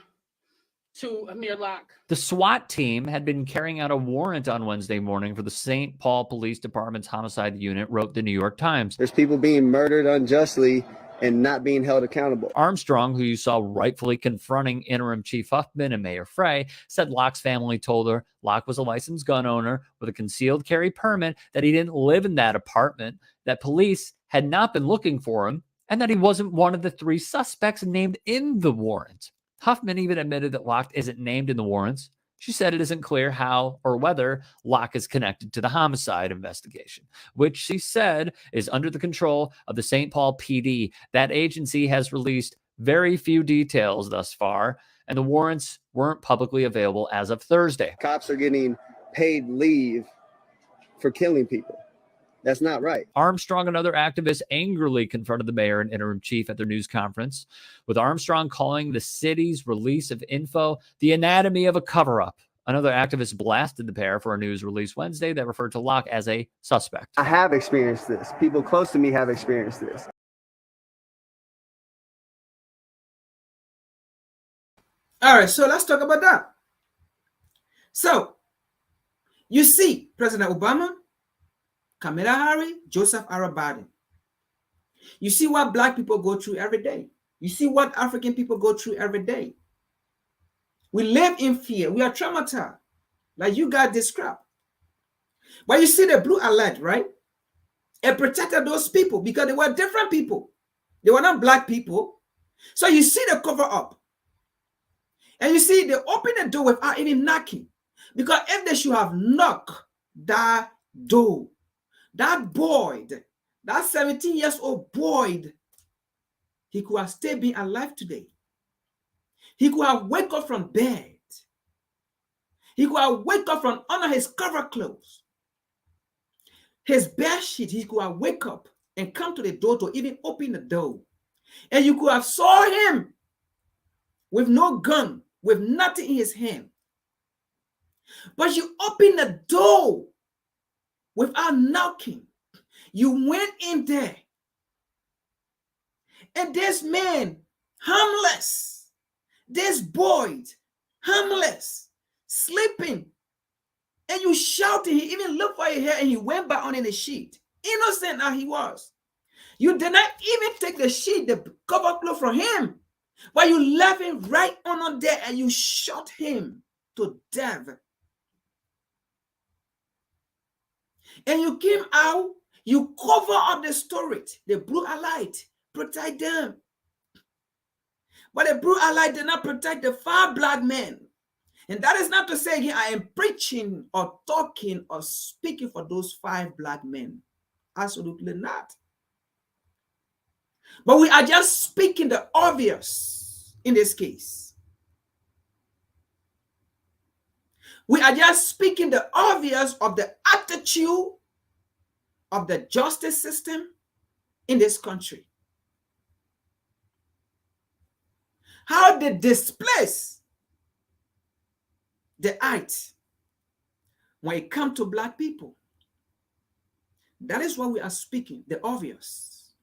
to Amir Locke. The SWAT team had been carrying out a warrant on Wednesday morning for the St. Paul Police Department's homicide unit, wrote the New York Times. There's people being murdered unjustly and not being held accountable. Armstrong, who you saw rightfully confronting interim Chief Huffman and Mayor Frey, said Locke's family told her Locke was a licensed gun owner with a concealed carry permit, that he didn't live in that apartment, that police had not been looking for him, and that he wasn't one of the 3 suspects named in the warrant. Huffman even admitted that Locke isn't named in the warrants. She said it isn't clear how or whether Locke is connected to the homicide investigation, which she said is under the control of the St. Paul PD. That agency has released very few details thus far, and the warrants weren't publicly available as of Thursday. Cops are getting paid leave for killing people. That's not right. Armstrong and other activists angrily confronted the mayor and interim chief at their news conference, with Armstrong calling the city's release of info the anatomy of a cover-up. Another activist blasted the pair for a news release Wednesday that referred to Locke as a suspect. I have experienced this. People close to me have experienced this. All right, so let's talk about that. So, you see President Obama, Kamala Harris, Joseph R. Biden. You see what Black people go through every day. You see what African people go through every day. We live in fear. We are traumatized, like you guys described. But you see the blue alert, right? It protected those people because they were different people. They were not Black people. So you see the cover up. And you see they open the door without even knocking. Because if they should have knocked that door, that Boyd, that 17-year-old Boyd, he could have still been alive today. He could have woke up from bed. He could have woke up from under his cover clothes. His bed sheet, he could have wake up and come to the door to even open the door. And you could have saw him with no gun, with nothing in his hand. But you open the door without knocking. You went in there. And this man, harmless, this boy, harmless, sleeping. And you shouted, he even looked for your hair and he went back on in the sheet. Innocent as he was. You did not even take the sheet, the cover cloth from him. But you left him right on there and you shot him to death. And you came out, you cover up the storage. The blue light protect them. But the blue light did not protect the 5 Black men. And that is not to say here I am preaching or talking or speaking for those 5 Black men. Absolutely not. But we are just speaking the obvious in this case. We are just speaking the obvious of the attitude of the justice system in this country. how they displace the height when it comes to black people. That is what we are speaking, the obvious.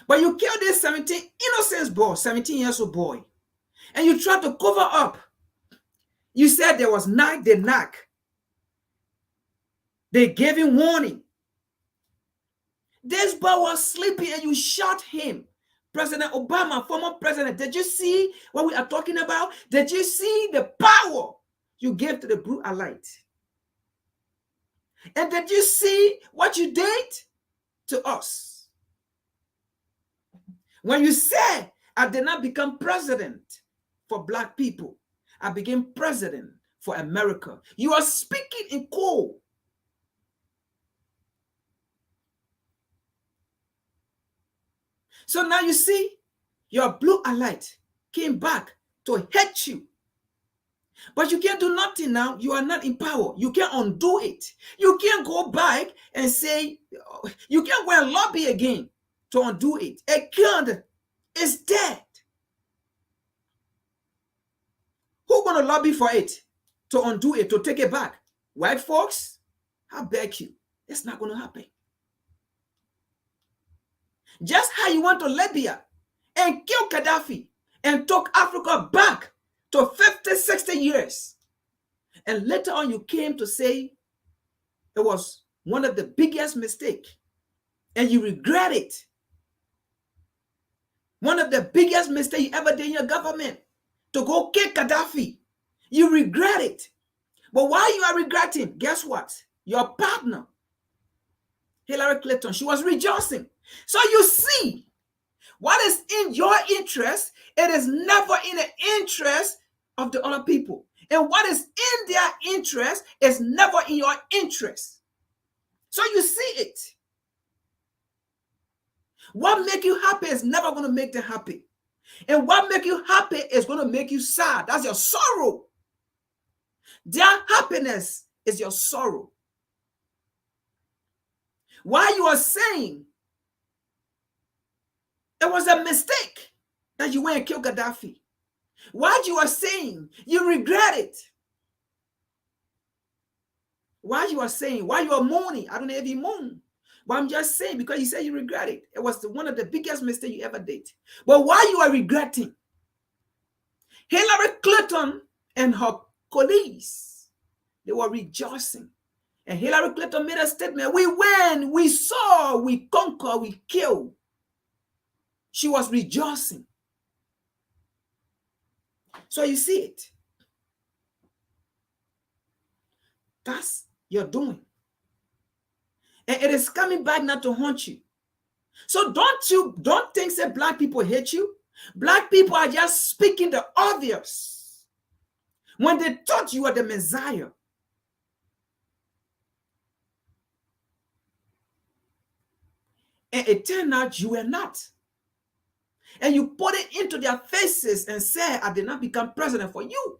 But you kill this 17 innocent boy, 17 years old boy, and you try to cover up. You said there was they knock. They gave him warning. This boy was sleeping and you shot him. President Obama, former president, did you see what we are talking about? Did you see the power you gave to the Blue Allied? And did you see what you did to us? When you said, I did not become president for black people, I became president for America. You are speaking in code. So now you see, your Blue Allied came back to hate you. But you can't do nothing now. You are not in power. You can't undo it. You can't go back and say, you can't go and lobby again to undo it. A gun is dead. Who's going to lobby for it, to undo it, to take it back? White folks? I beg you, it's not going to happen. Just how you went to Libya and killed Gaddafi and took Africa back to 50, 60 years. And later on you came to say it was one of the biggest mistakes and you regret it. One of the biggest mistakes you ever did in your government, to go kill Gaddafi. You regret it. But while you are regretting, guess what? Your partner, Hillary Clinton, she was rejoicing. So you see, what is in your interest, it is never in the interest of the other people. And what is in their interest is never in your interest. So you see it. What makes you happy is never going to make them happy. And what makes you happy is going to make you sad. That's your sorrow. Their happiness is your sorrow. Why you are saying it was a mistake that you went and killed Gaddafi? Why you are saying you regret it? Why you are saying, why you are mourning? I don't know if you mourn, but I'm just saying because you said you regret it. It was one of the biggest mistakes you ever did. But why you are regretting? Hillary Clinton and her colleagues, they were rejoicing. And Hillary Clinton made a statement, we win, we saw, we conquer, we kill. She was rejoicing. So you see it. That's your doing. And it is coming back now to haunt you. So don't think that black people hate you. Black people are just speaking the obvious. When they thought you were the Messiah. And it turned out you were not. And you put it into their faces and said, I did not become president for you.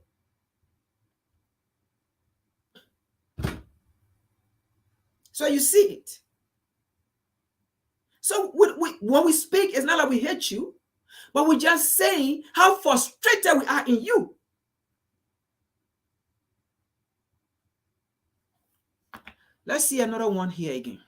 So you see it. So when we speak, it's not like we hate you, but we're just saying how frustrated we are in you. Let's see another one here again.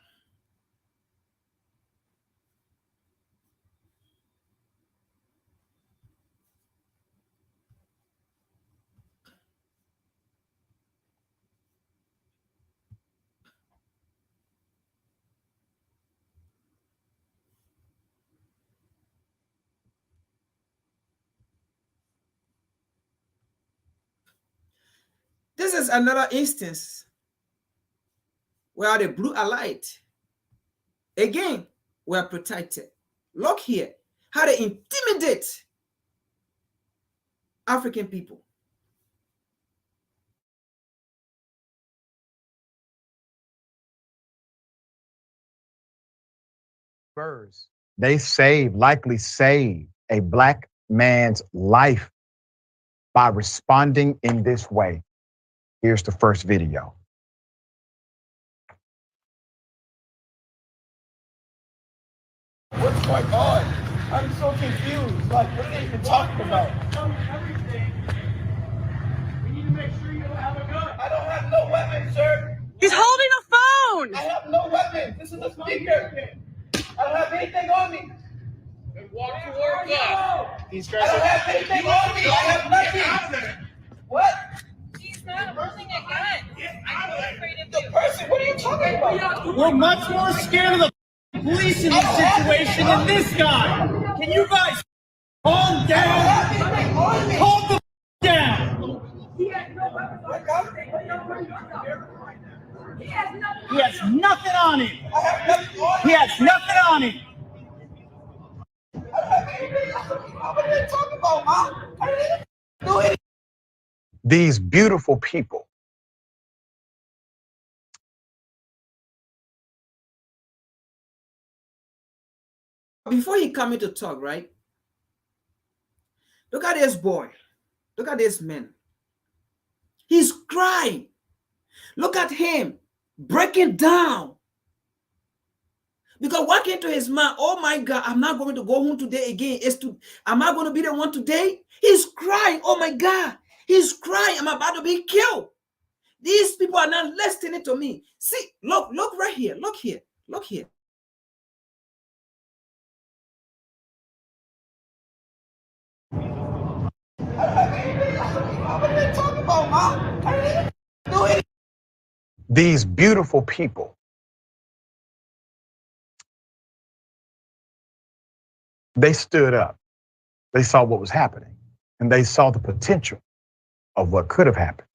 This is another instance where the Blue Allied, again, were protected. Look here, how they intimidate African people. They likely saved a black man's life by responding in this way. Here's the first video. What my God. I'm so confused. Like, what are they even talking about? We need to make sure you don't have a gun. I don't have no weapon, sir. He's holding a phone. I have no weapon. This is a speaker. I don't have anything on me. Then walk towards us. These guys I don't have anything on me. I have nothing. What? He's not holding a gun. I'm afraid of The person, what are you talking about? We're much more scared of the police in this situation than this guy. Can you guys calm down? Calm the down. He has nothing on him. He has nothing on him. What are they talking about, Mom? I didn't even do anything. These beautiful people Before he coming to talk, right? Look at this boy. Look at this man. He's crying. Look at him breaking down. Because what came to his mind, oh my God, I'm not going to go home today again. Am I going to be the one today? He's crying. Oh my God. He's crying. I'm about to be killed. These people are not listening to me. See, look right here. Look here. Look here. What are they talking about, Mom? I didn't even do anything. these beautiful people they stood up. They saw what was happening, and they saw the potential of what could have happened.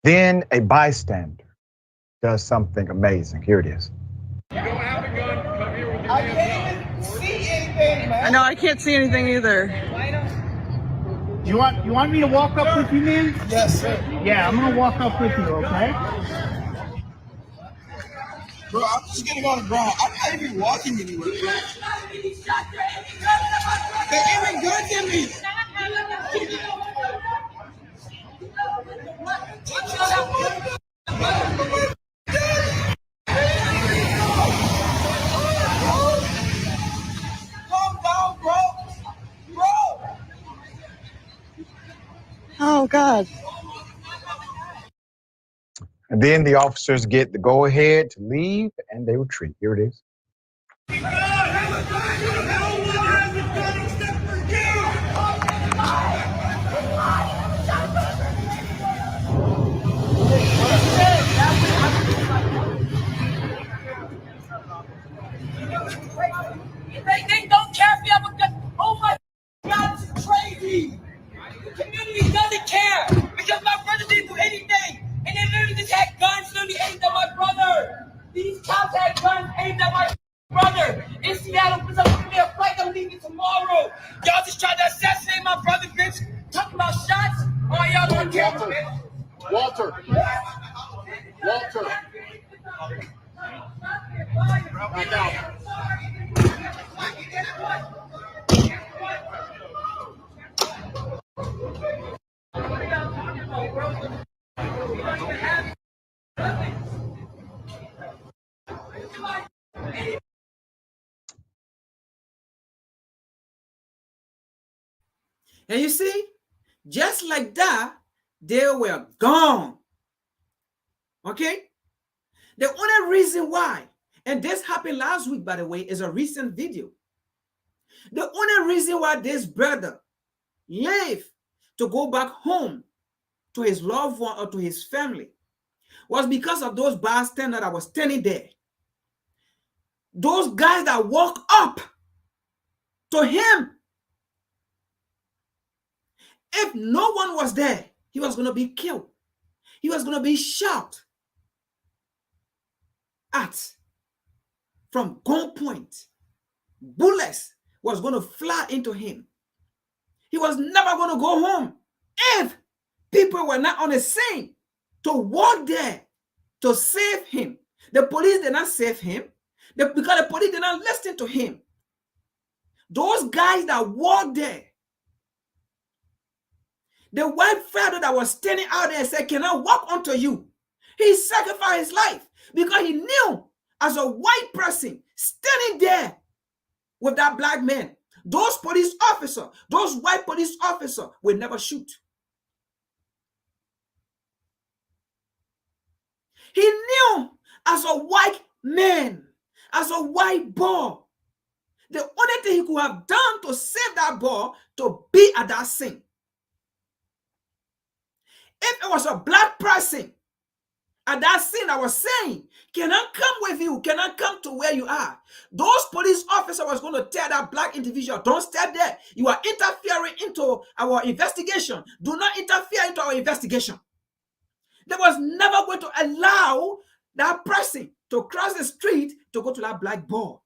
Then a bystander does something amazing. Here it is. You don't have a gun. Come here with your I can't even see anything, man. I know I can't see anything either. You want me to walk up with you, man? Yes, sir. Yeah, I'm gonna walk up with you, okay? Bro, I'm just getting on the ground. I'm not even walking anywhere, bro. They're aiming guns at me. Calm down, bro. Bro. Oh, God. And then the officers get the go ahead to leave, and they retreat. Here it is. They don't care if you have a gun. Oh my God, this is crazy. The community doesn't care because my brother didn't do anything. And they literally just had guns literally aimed at my brother. These cops had guns aimed at my brother. In Seattle, because I'm gonna be a flight I'm leaving tomorrow. Y'all just tried to assassinate my brother, bitch. Talking about shots. Oh, y'all don't care, bitch. Walter. Back out. And you see, just like that, they were gone. Okay? The only reason why, and this happened last week, by the way, is a recent video. The only reason why this brother left to go back home to his loved one or to his family was because of those bystanders that were standing there. Those guys that walk up to him. If no one was there, he was going to be killed. He was going to be shot at from gunpoint. Bullets was going to fly into him. He was never going to go home if people were not on the scene to walk there to save him. The police did not save him because the police did not listen to him. Those guys that walked there, the white father that was standing out there and said, "Can I walk onto you?" He sacrificed his life because he knew as a white person standing there with that black man. Those police officers, those white police officers will never shoot. He knew as a white man, as a white boy, the only thing he could have done to save that boy to be at that scene. If it was a black person at that scene, I was saying, can I come with you? Can I come to where you are? Those police officers was going to tell that black individual, don't step there. You are interfering into our investigation. Do not interfere into our investigation. They was never going to allow that person to cross the street to go to that black boy.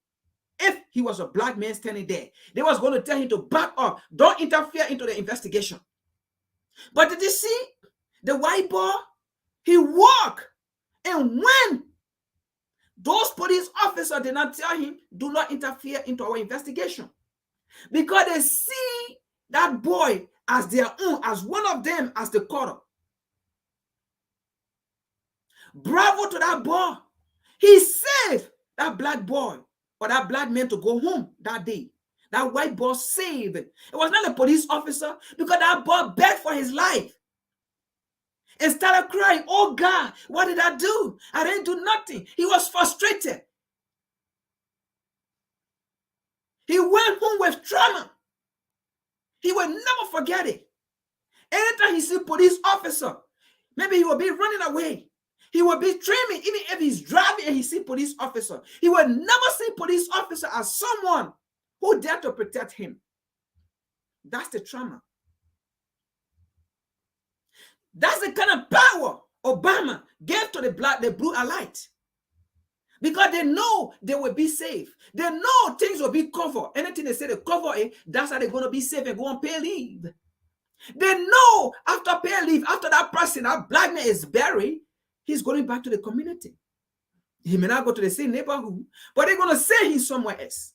If he was a black man standing there, they was going to tell him to back up. Don't interfere into the investigation. But did you see the white boy? He walked. And when those police officers did not tell him, do not interfere into our investigation, because they see that boy as their own, as one of them, as the cutter. Bravo to that boy. He saved that black boy or that black man to go home that day. That white boy saved it. It was not a police officer, because that boy begged for his life and started crying, oh God, what did I do? I didn't do nothing. He was frustrated. He went home with trauma. He will never forget it. Anytime he see police officer, maybe he will be running away. He will be dreaming, even if he's driving and he see police officer. He will never see police officer as someone who dare to protect him. That's the trauma. That's the kind of power Obama gave to the blue elite. Because they know they will be safe. They know things will be covered. Anything they say they cover it, that's how they're going to be safe and go on pay leave. They know after pay leave, after that person, that black man is buried, he's going back to the community. He may not go to the same neighborhood, but they're going to send him somewhere else.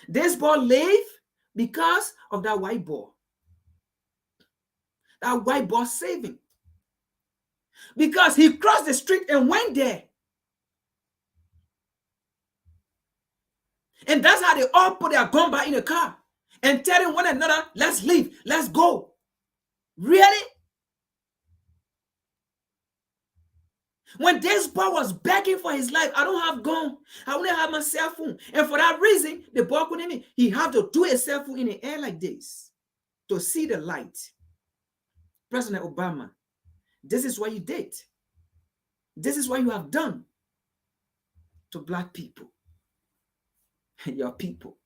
This boy lived because of that white boy. That white boy saved him. Because he crossed the street and went there. And that's how they all put their gun back in the car and telling one another, let's leave, let's go. Really? When this boy was begging for his life, I don't have gun, I only have my cell phone. And for that reason, the boy couldn't even, he had to do a cell phone in the air like this to see the light. President Obama, this is what you did. This is what you have done to black people and your people.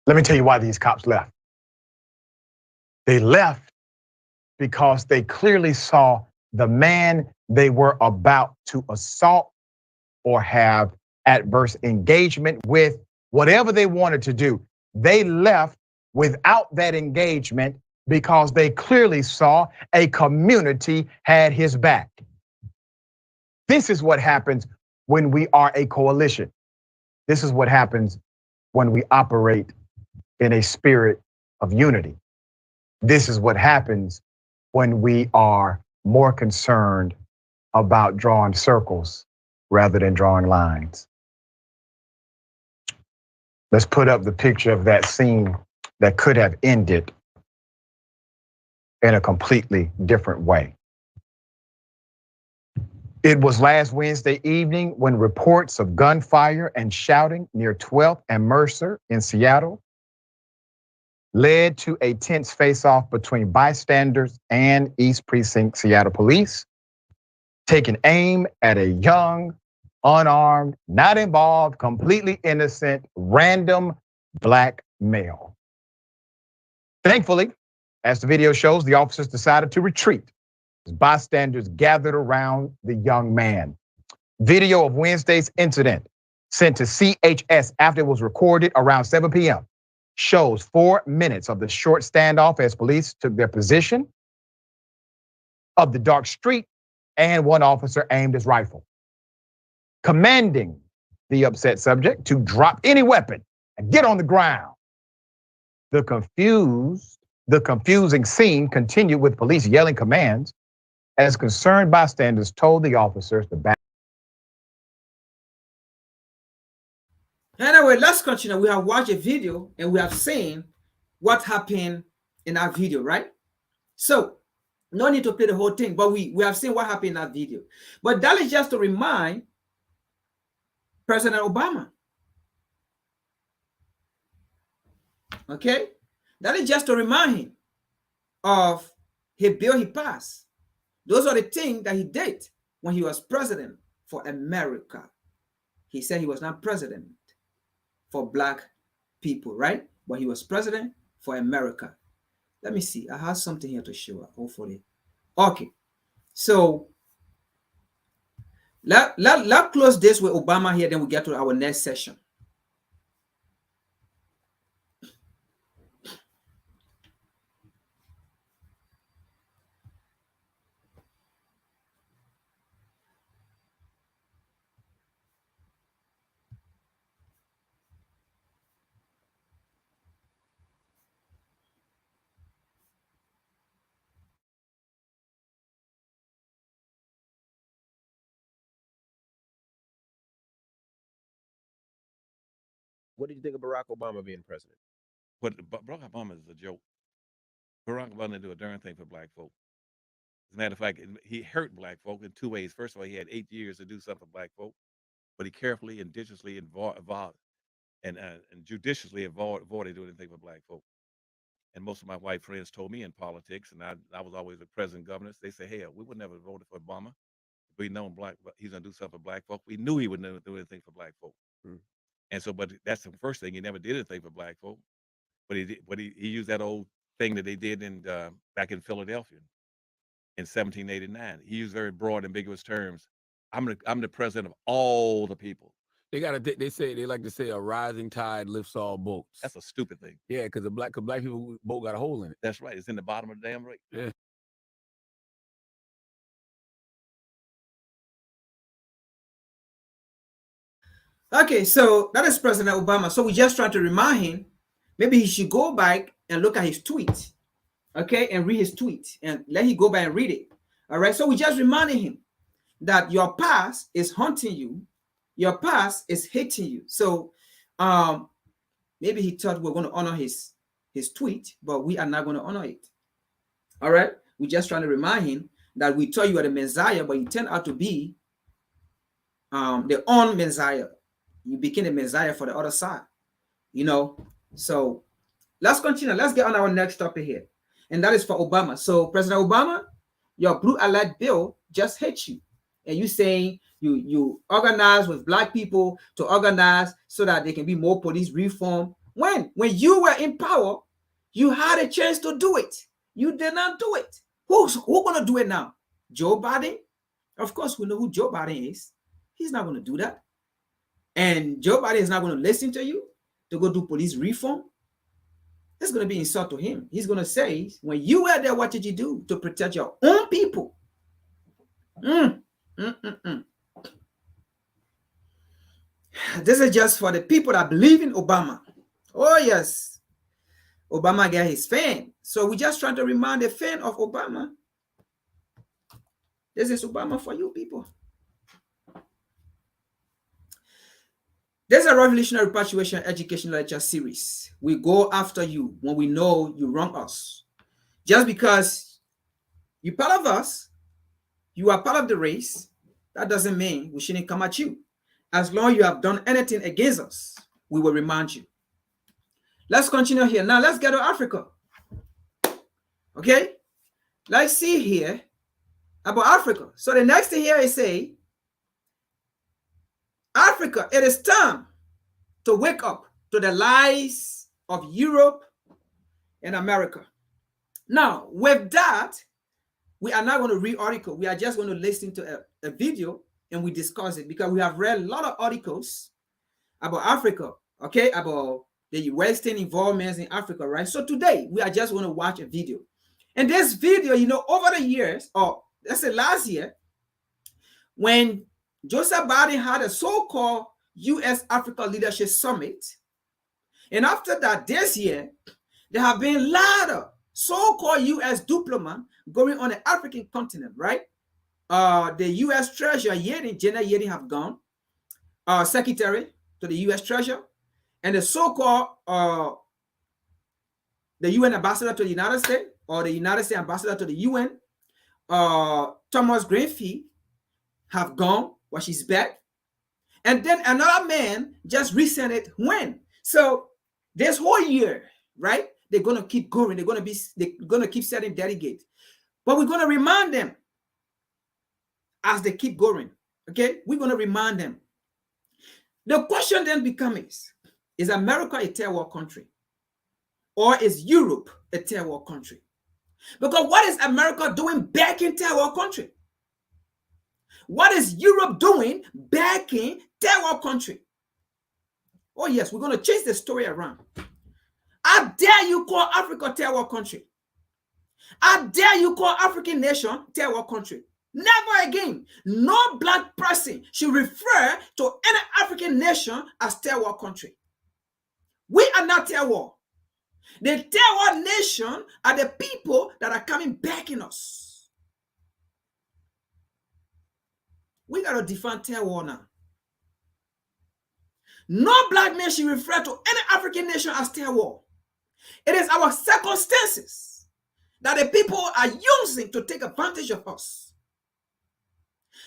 Let me tell you why these cops left. They left because they clearly saw the man they were about to assault or have adverse engagement with, whatever they wanted to do. They left without that engagement because they clearly saw a community had his back. This is what happens when we are a coalition. This is what happens when we operate in a spirit of unity. This is what happens when we are more concerned about drawing circles rather than drawing lines. Let's put up the picture of that scene that could have ended in a completely different way. It was last Wednesday evening when reports of gunfire and shouting near 12th and Mercer in Seattle led to a tense face-off between bystanders and East Precinct Seattle police, taking aim at a young, unarmed, not involved, completely innocent, random black male. Thankfully, as the video shows, the officers decided to retreat as bystanders gathered around the young man. Video of Wednesday's incident sent to CHS after it was recorded around 7 p.m. shows 4 minutes of the short standoff as police took their position of the dark street and one officer aimed his rifle, commanding the upset subject to drop any weapon and get on the ground. The confusing scene continued with police yelling commands as concerned bystanders told the officers to back. Anyway, let's continue. We have watched a video and we have seen what happened in that video, right? So no need to play the whole thing, but we have seen what happened in that video. But that is just to remind President Obama. Okay? That is just to remind him of his bill he passed. Those are the things that he did when he was president for America. He said he was not president for black people, right? But he was president for America. Let me see. I have something here to show, hopefully. Okay. So let's close this with Obama here, then we get to our next session. What did you think of Barack Obama being president? But Barack Obama is a joke. Barack Obama didn't do a darn thing for black folk. As a matter of fact, he hurt black folk in two ways. First of all, he had 8 years to do something for black folk, but he carefully and judiciously judiciously avoided doing anything for black folk. And most of my white friends told me in politics, and I was always a president governor, they say, hell, we would never have voted for Obama. If we known he's gonna do something for black folk. We knew he would never do anything for black folk. And so, but that's the first thing. He never did anything for black folk. But he used that old thing that they did back in Philadelphia in 1789. He used very broad, ambiguous terms. I'm the president of all the people. They like to say a rising tide lifts all boats. That's a stupid thing. Yeah, because black people boat got a hole in it. That's right. It's in the bottom of the damn lake. Yeah. Okay, so that is President Obama. So we just try to remind him, maybe he should go back and look at his tweet, okay, and read his tweet and let him go back and read it. All right, so we just reminding him that your past is haunting you, your past is hating you. So maybe he thought we're going to honor his tweet, but we are not going to honor it. All right, we're just trying to remind him that we thought you were the Messiah, but you turned out to be the un-Messiah. You became the Messiah for the other side, you know. So let's continue. Let's get on our next topic here, and that is for Obama. So President Obama, your Blue Alert bill just hit you, and you saying you organize with black people to organize so that there can be more police reform. When you were in power, you had a chance to do it. You did not do it. Who's gonna do it now? Joe Biden? Of course, we know who Joe Biden is. He's not gonna do that. And Joe Biden is not going to listen to you to go do police reform. It's going to be insult to him. He's going to say, when you were there, what did you do to protect your own people? This is just for the people that believe in Obama. Oh, yes. Obama got his fan. So we're just trying to remind the fan of Obama. This is Obama for you people. There's a revolutionary repatriation education lecture series. We go after you when we know you wrong us. Just because you're part of us, you are part of the race, that doesn't mean we shouldn't come at you. As long as you have done anything against us, we will remind you. Let's continue here. Now let's get to Africa. Okay? Let's see here about Africa. So the next thing here is say, Africa, it is time to wake up to the lies of Europe and America. Now, with that, we are not going to read article. We are just going to listen to a video and we discuss it because we have read a lot of articles about Africa, okay, about the Western involvements in Africa, right? So today, we are just going to watch a video. And this video, you know, over the years, or let's say last year, when Joseph Biden had a so-called US-Africa Leadership Summit. And after that, this year, there have been a lot of so-called U.S. diplomat going on the African continent, right? The U.S. Treasurer Yedin, Jenna Yedin have gone, secretary to the U.S. Treasurer, and the so-called the UN ambassador to the United States, or the United States ambassador to the UN, Thomas Greenfield, have gone, well, she's back. And then another man just recently went. So this whole year, right, they're going to keep going. They're going to keep setting delegates. But we're going to remind them as they keep going, okay? We're going to remind them. The question then becomes, is America a third world country? Or is Europe a third world country? Because what is America doing back in third world country? What is Europe doing back in third world country? Oh yes, we're going to change the story around. I dare you call Africa third world country. I dare you call African nation third world country. Never again. No black person should refer to any African nation as third world country. We are not third world. The third world nation are the people that are coming back in us. We got to define third world now. No black man should refer to any African nation as third world. It is our circumstances that the people are using to take advantage of us.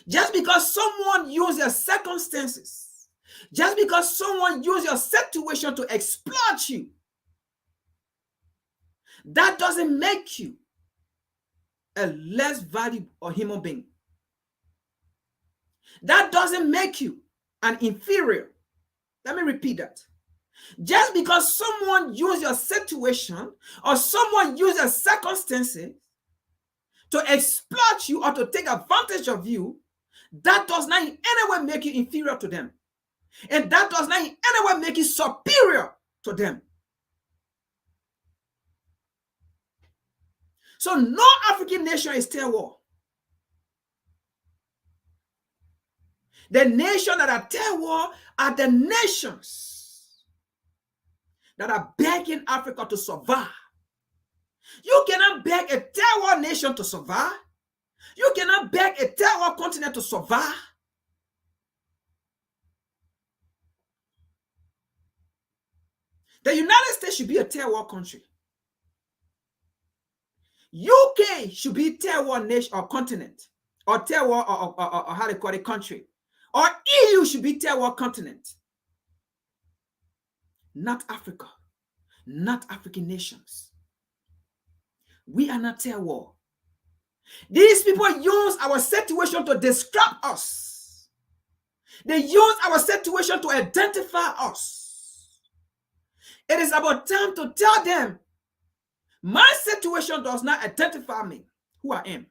Just because someone uses your circumstances, just because someone uses your situation to exploit you, that doesn't make you a less valuable human being. That doesn't make you an inferior. Let me repeat that. Just because someone uses your situation or someone uses your circumstances to exploit you or to take advantage of you, that does not in any way make you inferior to them. And that does not in any way make you superior to them. So no African nation is third world. The nation that are third world are the nations that are begging Africa to survive. You cannot beg a third world nation to survive. You cannot beg a third world continent to survive. The United States should be a third world country. UK should be third world nation or continent, or third world or how they call it, country. Or EU should be third world continent. Not Africa, not African nations. We are not third world. These people use our situation to describe us. They use our situation to identify us. It is about time to tell them, my situation does not identify me, who I am.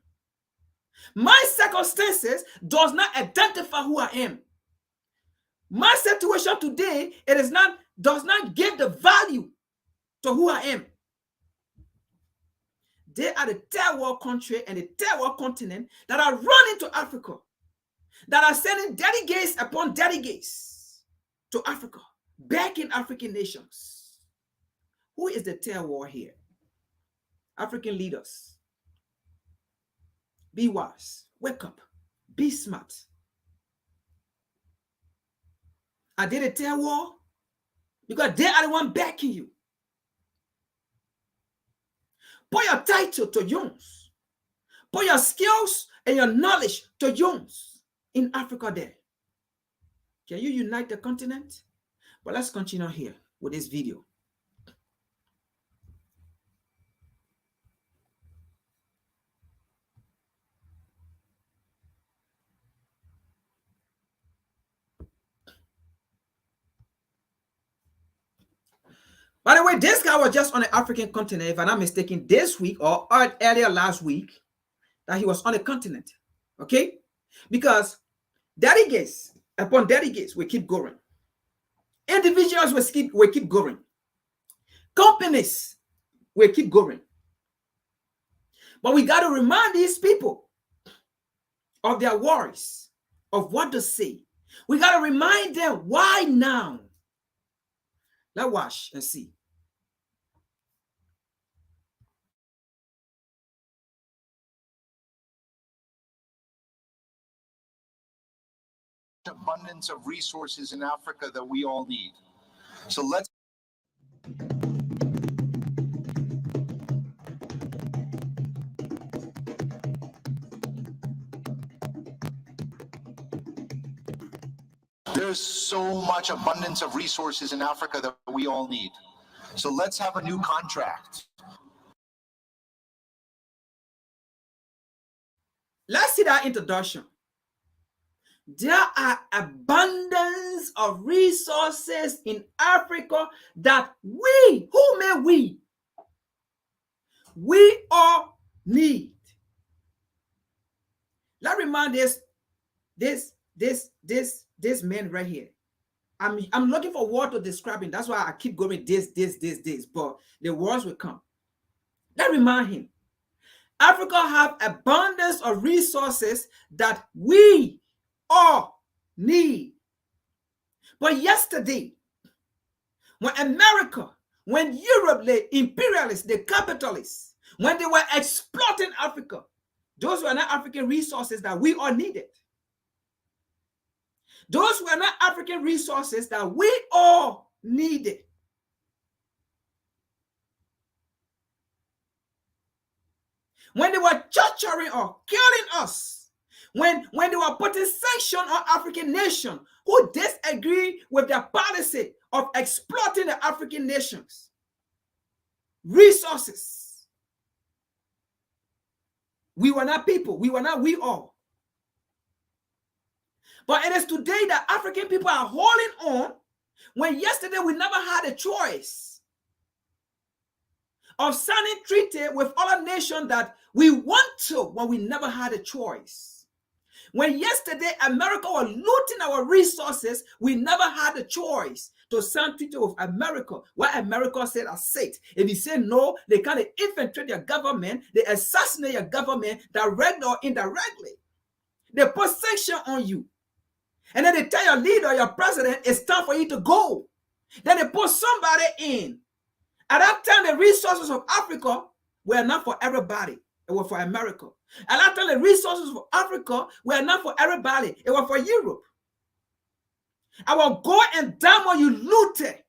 My circumstances does not identify who I am. My situation today, does not give the value to who I am. They are the third world country and the third world continent that are running to Africa, that are sending delegates upon delegates to Africa, back in African nations. Who is the third world here? African leaders. Be wise. Wake up. Be smart. Are they the third world? Because they are the one backing you. Put your title to use. Put your skills and your knowledge to use in Africa there. Can you unite the continent? But let's continue here with this video. By the way, this guy was just on the African continent, if I'm not mistaken, this week or earlier last week, that he was on the continent. Okay? Because delegates upon delegates will keep going. Individuals will keep going. Companies will keep going. But we got to remind these people of their worries, of what to say. We got to remind them, why now? Let's watch and see. abundance of resources in Africa that we all need. So let's. There's so much abundance of resources in Africa that we all need. So let's have a new contract. Let's see that introduction. There are abundance of resources in Africa that we, who may we all need. Let's remind this man right here. I'm looking for word to describe him. That's why I keep going this, but the words will come. Let's remind him. Africa have abundance of resources that we all need. But yesterday, when America, when Europe, the imperialists, the capitalists, when they were exploiting Africa, those were not African resources that we all needed. Those were not African resources that we all needed. When they were torturing or killing us, when they were putting sanctions on African nations who disagree with their policy of exploiting the African nations, resources. We were not people. We were not we all. But it is today that African people are holding on when yesterday we never had a choice of signing treaty with other nations that we want to when we never had a choice. When yesterday America was looting our resources, we never had a choice to sign treaty with America. What America said, I said. If you say no, they can't infiltrate your government, they assassinate your government directly or indirectly. They put sanction on you. And then they tell your leader, your president, it's time for you to go. Then they put somebody in. At that time, the resources of Africa were not for everybody. It was for America. At that time, the resources of Africa were not for everybody. It was for Europe. Our gold and diamond you looted,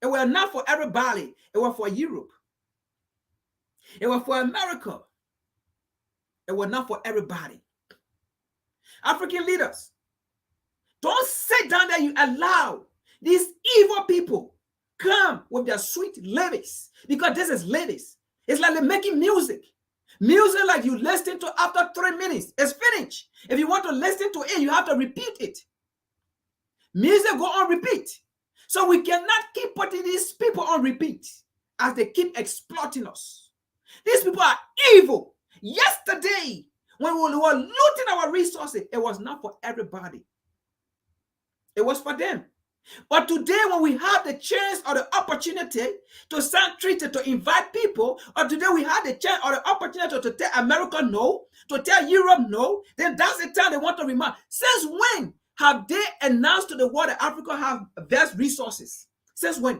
it was not for everybody. It was for Europe. It was for America. It was not for everybody. African leaders, don't sit down there. You allow these evil people come with their sweet lyrics, because this is lyrics. It's like they're making music. Music like you listen to after 3 minutes. It's finished. If you want to listen to it, you have to repeat it. Music go on repeat. So we cannot keep putting these people on repeat as they keep exploiting us. These people are evil. Yesterday, when we were looting our resources, it was not for everybody. It was for them. But today, when we have the chance or the opportunity to sign treaty, to invite people, or today we have the chance or the opportunity to tell America no, to tell Europe no, then that's the time they want to remind. Since when have they announced to the world that Africa have vast resources? Since when?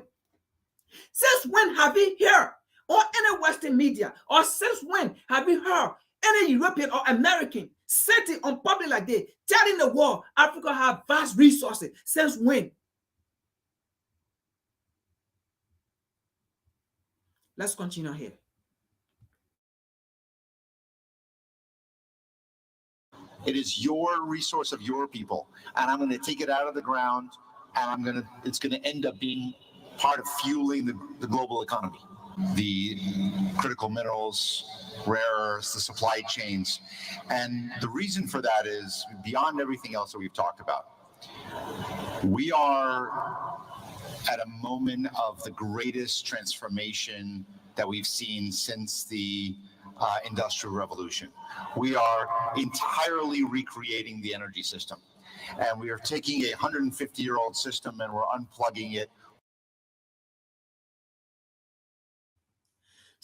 Since when have we heard on any Western media, or since when have we heard any European or American sitting on public like this, telling the world Africa have vast resources? Since when? Let's continue here. It is your resource of your people, and I'm going to take it out of the ground, and it's going to end up being part of fueling the global economy. The critical minerals, rare earths, the supply chains. And the reason for that is beyond everything else that we've talked about. We are at a moment of the greatest transformation that we've seen since the Industrial Revolution. We are entirely recreating the energy system. And we are taking a 150-year-old system and we're unplugging it.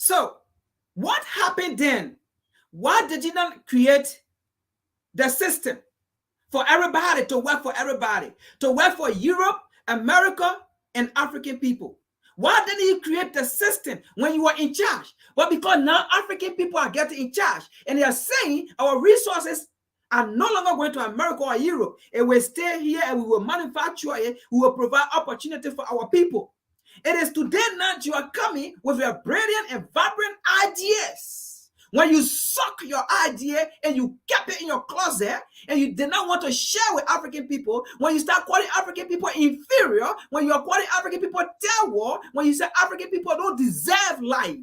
So, what happened then? Why did you not create the system for everybody, to work for everybody, to work for Europe, America, and African people? Why didn't you create the system when you were in charge? Well, because now African people are getting in charge, and they are saying our resources are no longer going to America or Europe. It will stay here and we will manufacture it. We will provide opportunity for our people. It is today now you are coming with your brilliant and vibrant ideas. When you suck your idea and you kept it in your closet and you did not want to share with African people, when you start calling African people inferior, when you are calling African people terror, when you say African people don't deserve life.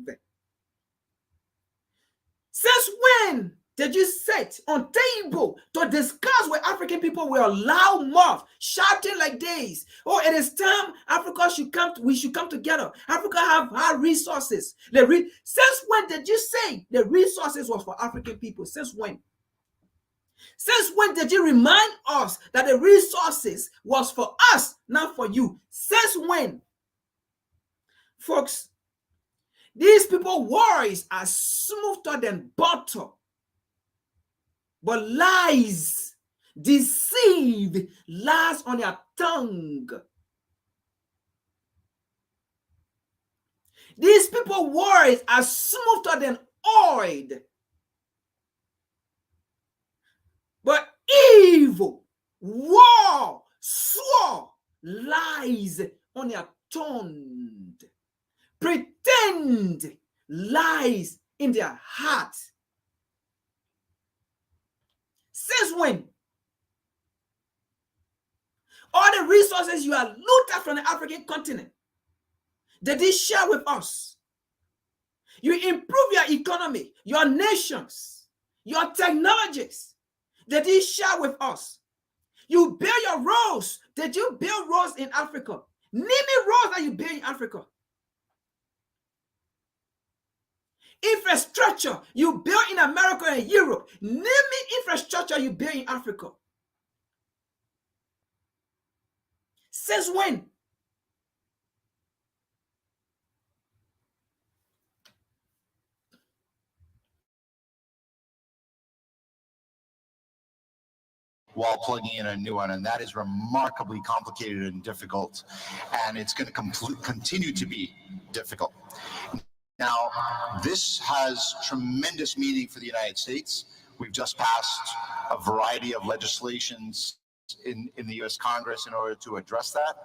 Since when did you sit on table to discuss with African people with a loud mouth, shouting like this? Oh, it is time Africa should come, we should come together. Africa have high resources. Since when did you say the resources was for African people? Since when? Since when did you remind us that the resources was for us, not for you? Since when? Folks, these people words are smoother than butter. But lies, deceive, lies on their tongue. These people words are smoother than oil. But evil, war, swore, lies on their tongue. Pretend lies in their heart. Since when? All the resources you are looted from the African continent, did they share with us? You improve your economy, your nations, your technologies. Did they share with us? You build your roads. Did you build roads in Africa? Name me roads that you build in Africa. Infrastructure you build in America and Europe. Name me infrastructure you build in Africa. Since when? While plugging in a new one, and that is remarkably complicated and difficult, and it's going to continue to be difficult. Now, this has tremendous meaning for the United States. We've just passed a variety of legislations in the US Congress in order to address that.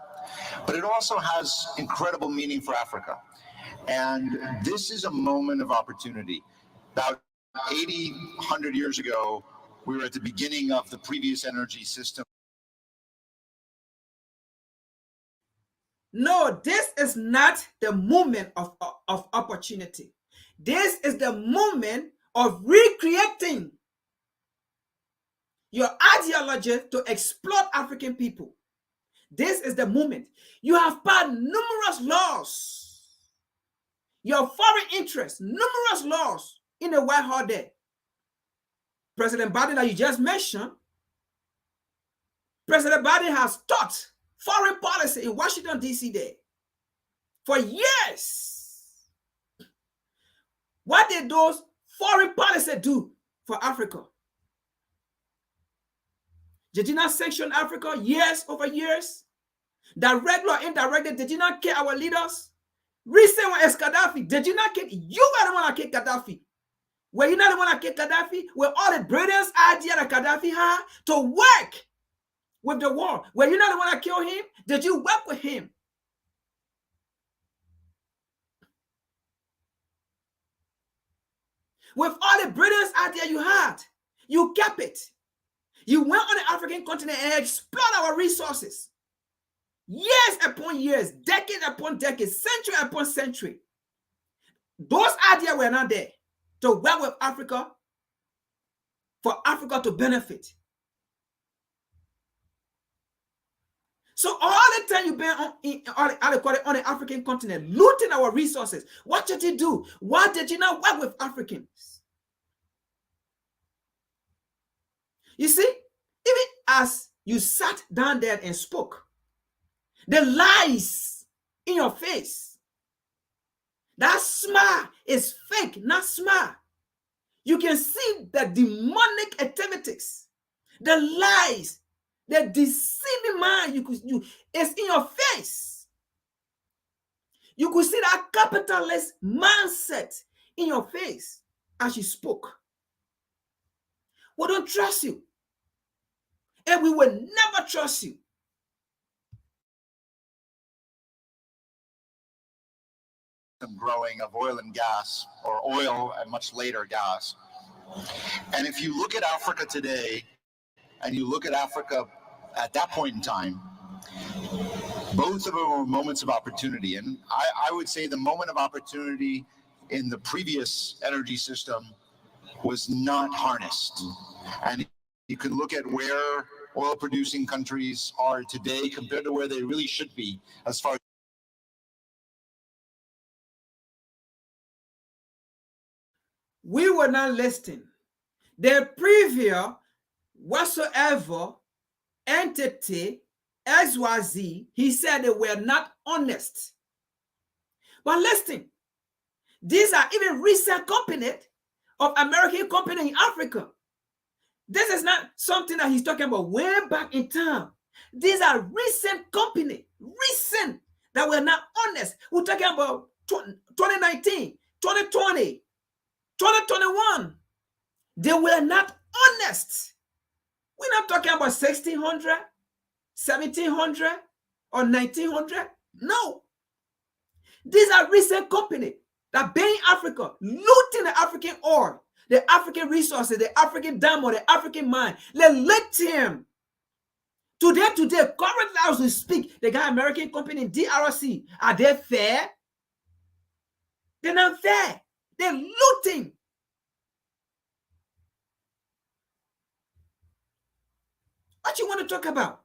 But it also has incredible meaning for Africa. And this is a moment of opportunity. About 80, 100 years ago, we were at the beginning of the previous energy system. No, this is not the moment of opportunity. This is the moment of recreating your ideology to exploit African people. This is the moment. You have passed numerous laws. Your foreign interests, numerous laws in the White House there. President Biden that you just mentioned, President Biden has taught foreign policy in Washington, D.C. there for years. What did those foreign policy do for Africa? Did you not sanction Africa years over years? Direct or indirectly, did you not kill our leaders? Recent one is Gaddafi. Did you not kill? You were the one that killed Gaddafi. Were you not the one that killed Gaddafi? Were all the brilliant idea that Gaddafi had to work with the war? Were you not the one that killed him? Did you work with him? With all the brilliant idea you had, you kept it. You went on the African continent and explored our resources. Years upon years, decade upon decade, century upon century. Those ideas were not there to work with Africa, for Africa to benefit. So all the time you've been on the African continent, looting our resources, what did you do? Why did you not work with Africans? You see, even as you sat down there and spoke, the lies in your face, that smile is fake, not smile. You can see the demonic activities, the lies, the deceiving mind it's in your face. You could see that capitalist mindset in your face as you spoke. We don't trust you. and we will never trust you. Growing of oil and gas, or oil and much later gas. And if you look at Africa today, and you look at Africa at that point in time, both of them were moments of opportunity. And I would say the moment of opportunity in the previous energy system was not harnessed. And you can look at where oil producing countries are today compared to where they really should be as far as we were not listening. The previous whatsoever entity, XYZ, he said they were not honest. But listen, these are even recent companies of American company in Africa. This is not something that he's talking about way back in time. These are recent company, recent, that were not honest. We're talking about 2019, 2020, 2021. They were not honest. We're not talking about 1600, 1700, or 1900. No. These are recent companies that been in Africa, looting the African oil, the African resources, the African diamond, the African mine, the lithium. Today, currently as we speak, they got American company in DRC. Are they fair? They're not fair. They're looting. What you want to talk about?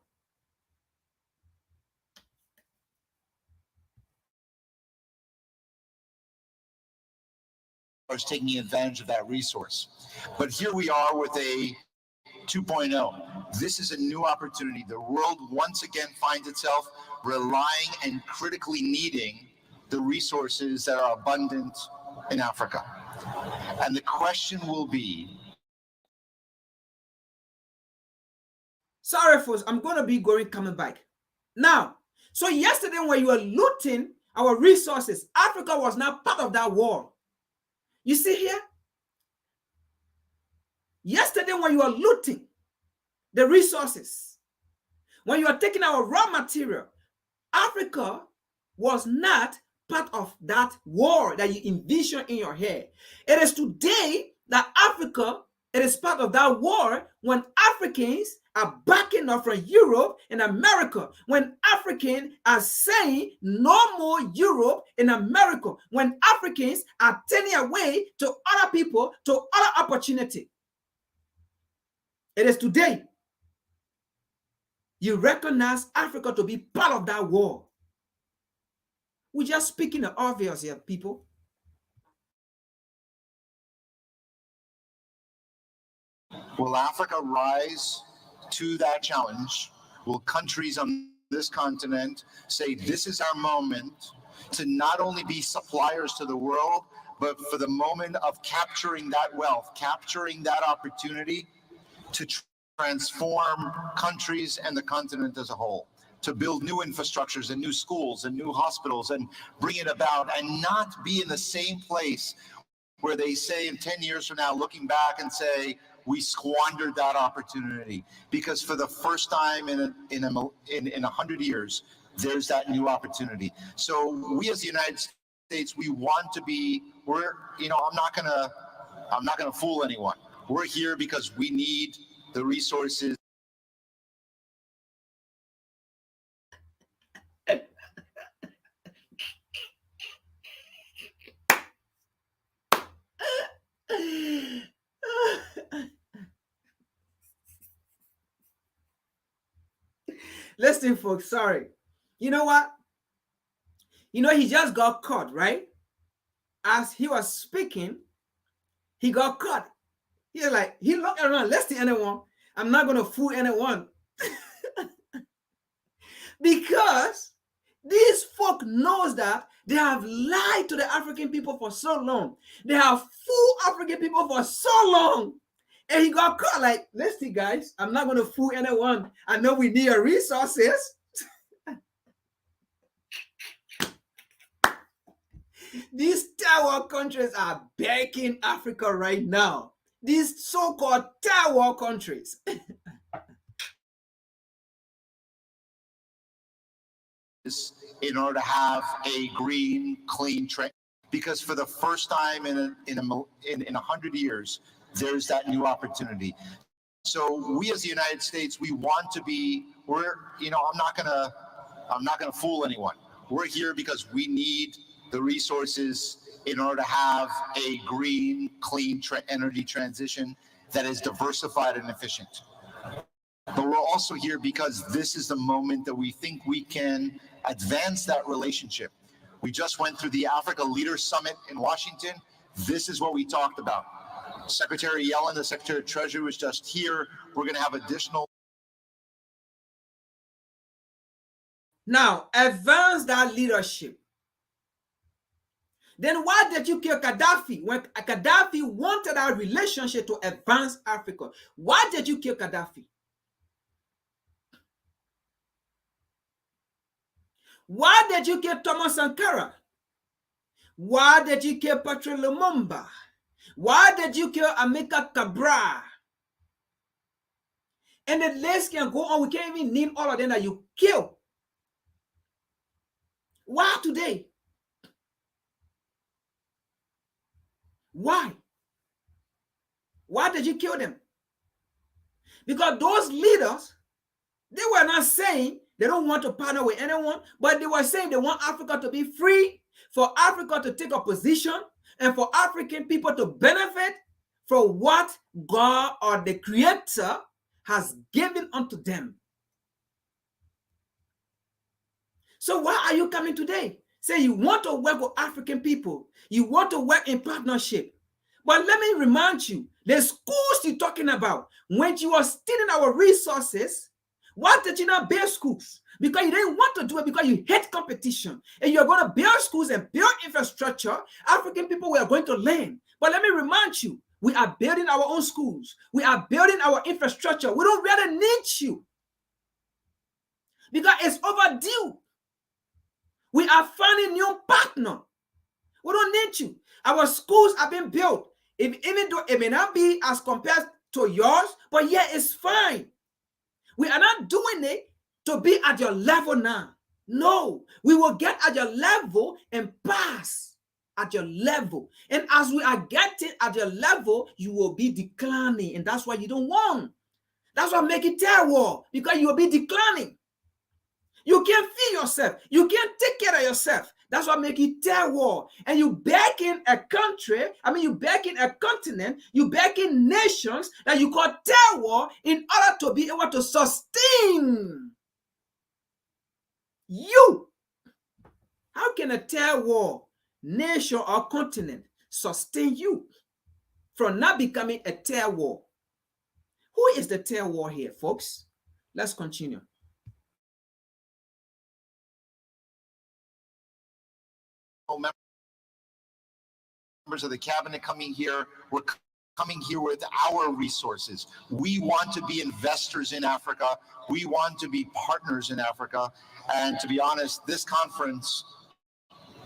taking advantage of that resource. But here we are with a 2.0. This is a new opportunity. The world once again finds itself relying and critically needing the resources that are abundant in Africa. And the question will be, sorry, folks, I'm going to be coming back. Now, so yesterday when you were looting our resources, Africa was not part of that war. You see here? Yesterday when you were looting the resources, when you are taking our raw material, Africa was not part of that war that you envision in your head. It is today that Africa, it is part of that war when Africans are backing off from Europe and America, when Africans are saying no more Europe and America, when Africans are turning away to other people, to other opportunity. It is today you recognize Africa to be part of that war. We're just speaking the obvious here, people. will Africa rise to that challenge? Will countries on this continent say this is our moment to not only be suppliers to the world, but for the moment of capturing that wealth, capturing that opportunity to transform countries and the continent as a whole, to build new infrastructures and new schools and new hospitals and bring it about, and not be in the same place where they say in 10 years from now, looking back and say, we squandered that opportunity. Because for the first time in 100 years, there's that new opportunity. So we as the United States, we want to be, I'm not gonna fool anyone. We're here because we need the resources. Listen, folks, sorry. You know what? He just got caught, right? As he was speaking, he got caught. He looked around, listen, anyone. I'm not going to fool anyone. Because these folk knows that they have lied to the African people for so long. They have fooled African people for so long. And he got caught listen, guys, I'm not going to fool anyone. I know we need your resources. These third countries are begging Africa right now. These so-called third countries. in order to have a green, clean train. Because for the first time in 100 years, there's that new opportunity. So we as the United States, we want to be, I'm not gonna fool anyone. We're here because we need the resources in order to have a green, clean energy transition that is diversified and efficient. But we're also here because this is the moment that we think we can advance that relationship. We just went through the Africa Leaders Summit in Washington. This is what we talked about. Secretary Yellen, the Secretary of Treasury, was just here. We're going to have additional. Now, advance that leadership. Then why did you kill Gaddafi when Gaddafi wanted our relationship to advance Africa? Why did you kill Gaddafi? Why did you kill Thomas Sankara? Why did you kill Patrice Lumumba? Why did you kill Amilcar Cabral? And the list can go on. We can't even name all of them that you killed. Why today? Why? Why did you kill them? Because those leaders, they were not saying they don't want to partner with anyone, but they were saying they want Africa to be free, for Africa to take a position, and for African people to benefit from what God or the Creator has given unto them. So why are you coming today? Say you want to work with African people. You want to work in partnership. But let me remind you, the schools you're talking about, when you are stealing our resources, why did you not build schools? Because you didn't want to do it because you hate competition. And you're going to build schools and build infrastructure. African people were going to learn. But let me remind you, we are building our own schools. We are building our infrastructure. We don't really need you. Because it's overdue. We are finding new partner. We don't need you. Our schools have been built. Even though it may not be as compared to yours, but yeah, it's fine. We are not doing it to be at your level now. No, we will get at your level and pass at your level. And as we are getting at your level, you will be declining. And that's why you don't want. That's why make it terror, because you will be declining. You can't feed yourself. You can't take care of yourself. That's what make it terror. And you back in a country, you back in a continent, you back in nations that you call terror in order to be able to sustain you. How can a terror nation or continent sustain you from not becoming a terror? Who is the terror here, folks? Let's continue. Members of the cabinet coming here, we're coming here with our resources. We want to be investors in Africa. We want to be partners in Africa. And to be honest, this conference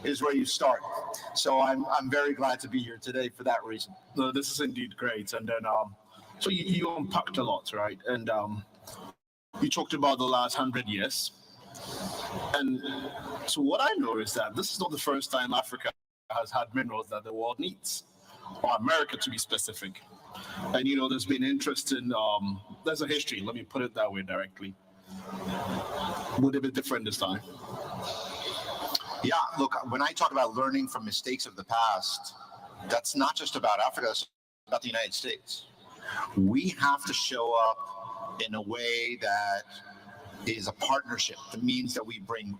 is where you start. So I'm very glad to be here today for that reason. No, this is indeed great. And then, so you unpacked a lot, right? And you talked about the last 100 years. And so what I know is that this is not the first time Africa has had minerals that the world needs, or America to be specific. And there's been interest in, there's a history, let me put it that way directly. Would it be different this time? Yeah, look, when I talk about learning from mistakes of the past, that's not just about Africa, it's about the United States. We have to show up in a way that is a partnership. That means that we bring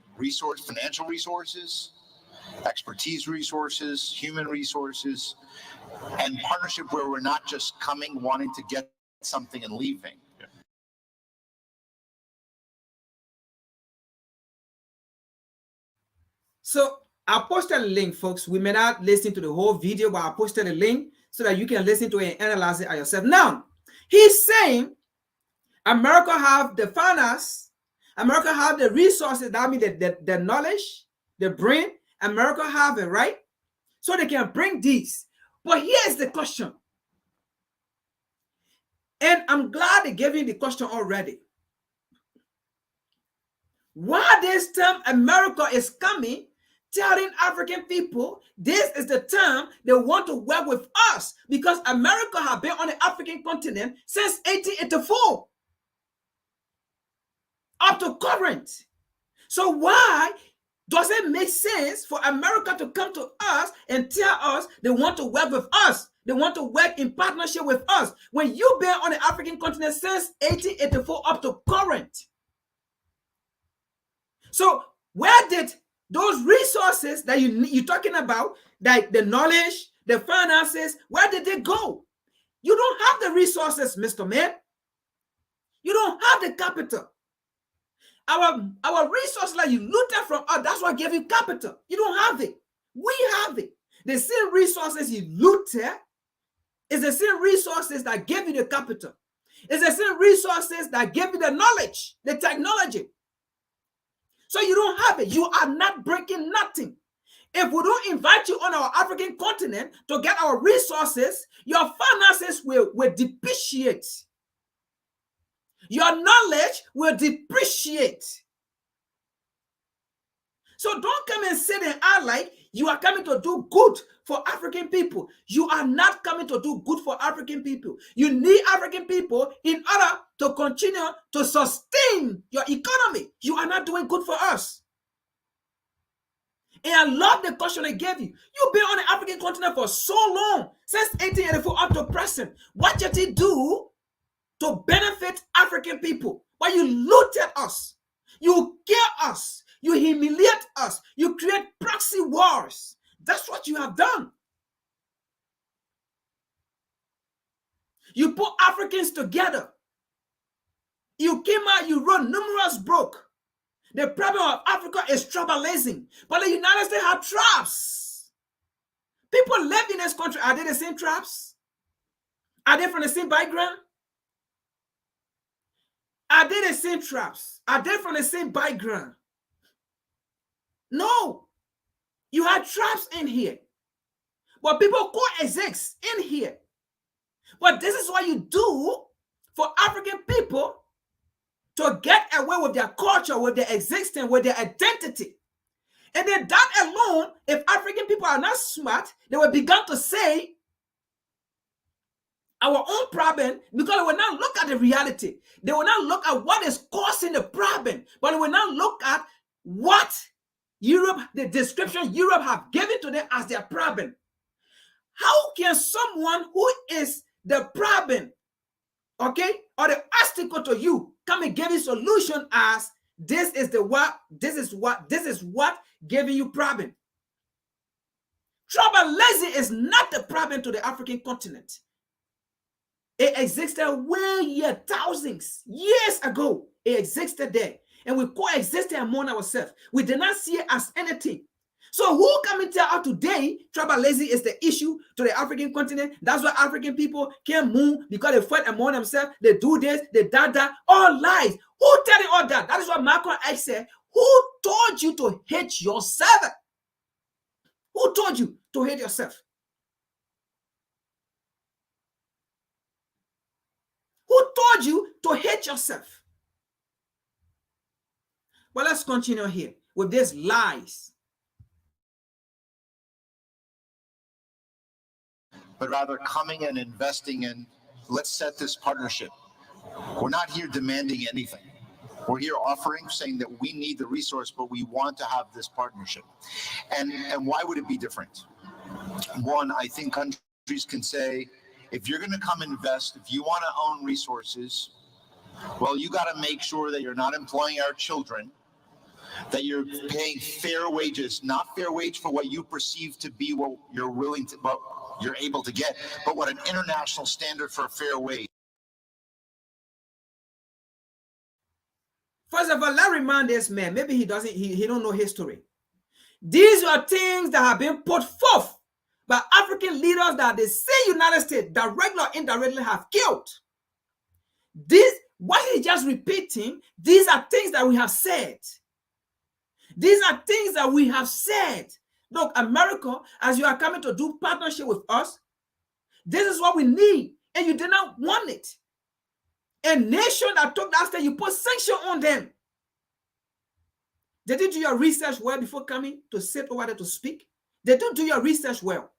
financial resources, expertise resources, human resources, and partnership where we're not just coming, wanting to get something and leaving. So I posted a link, folks. We may not listen to the whole video, but I posted a link so that you can listen to it and analyze it yourself. Now, he's saying America have the finance, America have the resources, that means the knowledge, the brain. America have it, right? So they can bring these. But here's the question. And I'm glad they gave you the question already. Why this time America is coming, telling African people this is the time they want to work with us, because America has been on the African continent since 1884 up to current. So why does it make sense for America to come to us and tell us they want to work with us? They want to work in partnership with us when you've been on the African continent since 1884 up to current. So where did those resources that you're talking about, like the knowledge, the finances, where did they go? You don't have the resources, Mr. Man. You don't have the capital. Our resources that you looted from us, that's what gave you capital. You don't have it. We have it. The same resources you looted is the same resources that gave you the capital. It's the same resources that gave you the knowledge, the technology. So you don't have it. You are not breaking nothing. If we don't invite you on our African continent to get our resources, your finances will depreciate. Your knowledge will depreciate. So don't come and sit and act like you are coming to do good for African people. You are not coming to do good for African people. You need African people in order to continue to sustain your economy. You are not doing good for us. And I love the question I gave you. You've been on the African continent for so long, since 1884 up to present. What did you do to benefit African people? But you looted us. You kill us. You humiliate us. You create proxy wars. That's what you have done. You put Africans together. You came out, you wrote numerous books. The problem of Africa is tribalism. But the United States have tribes. People live in this country. Are they the same tribes? Are they from the same background? Are they the same tribes? Are they from the same background? No. You have tribes in here. But people coexist in here. But this is what you do for African people to get away with their culture, with their existence, with their identity. And then that alone, if African people are not smart, they will begin to say our own problem, because they will not look at the reality. They will not look at what is causing the problem, but they will not look at what Europe, the description Europe have given to them as their problem. How can someone who is the problem, okay, or the obstacle to you, come and give you solution as this is what giving you problem? Tribalism is not the problem to the African continent. It existed thousands years ago. It existed there. And we coexisted among ourselves. We did not see it as anything. So who come and tell us today tribalism is the issue to the African continent? That's why African people can't move, because they fight among themselves. They do this, they that. All lies. Who tell you all that? That is what Malcolm X said. Who told you to hate yourself? Who told you to hate yourself? Who told you to hate yourself? Well, let's continue here with these lies. But rather coming and investing in, let's set this partnership. We're not here demanding anything. We're here offering, saying that we need the resource, but we want to have this partnership. And why would it be different? One, I think countries can say, if you're going to come invest, if you want to own resources, well, you got to make sure that you're not employing our children, that you're paying fair wages, not fair wage for what you perceive to be what you're willing to, what you're able to get, but what an international standard for a fair wage. First of all, let's remind this man, maybe he don't know history. These are things that have been put forth by African leaders that the same United States, directly or indirectly, have killed. This, what he's just repeating, these are things that we have said. These are things that we have said. Look, America, as you are coming to do partnership with us, this is what we need, and you did not want it. A nation that took that step, you put sanction on them. Did you do your research well before coming to sit over there to speak? They don't do your research well.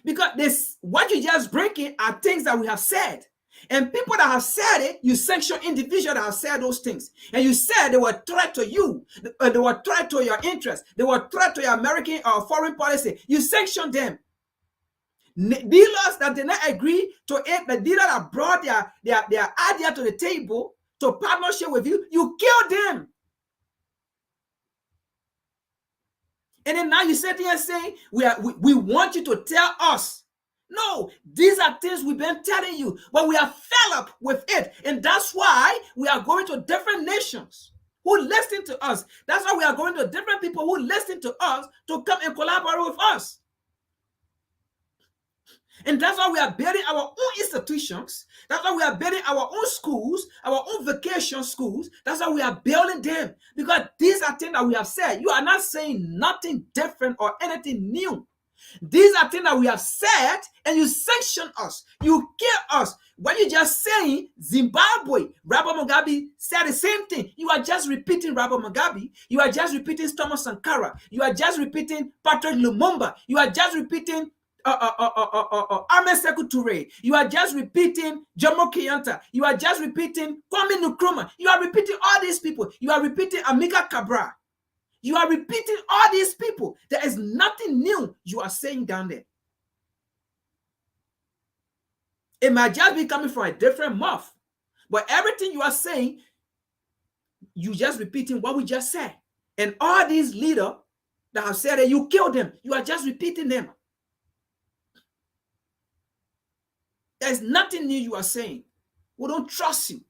Because this, what you just breaking are things that we have said. And people that have said it, you sanction individuals that have said those things. And you said they were a threat to you. They were a threat to your interests. They were a threat to your American or foreign policy. You sanction them. Dealers that did not agree to it, the dealer that brought their idea to the table to partnership with you, you killed them. And then now you sit here saying, we want you to tell us. No, these are things we've been telling you, but we are fed up with it. And that's why we are going to different nations who listen to us. That's why we are going to different people who listen to us to come and collaborate with us. And that's why we are building our own institutions. That's why we are building our own schools, our own vacation schools. That's why we are building them. Because these are things that we have said. You are not saying nothing different or anything new. These are things that we have said, and you sanction us. You kill us. When you're just saying Zimbabwe, Robert Mugabe said the same thing. You are just repeating Robert Mugabe. You are just repeating Thomas Sankara. You are just repeating Patrick Lumumba. You are just repeating Ahmed Sekou Toure. You are just repeating Jomo Kenyatta. You are just repeating Kwame Nkrumah. You are repeating all these people. You are repeating Amilcar Cabral. You are repeating all these people. There is nothing new you are saying down there. It might just be coming from a different mouth. But everything you are saying, you just repeating what we just said. And all these leaders that have said that you killed them, you are just repeating them. There's nothing new you are saying. We don't trust you.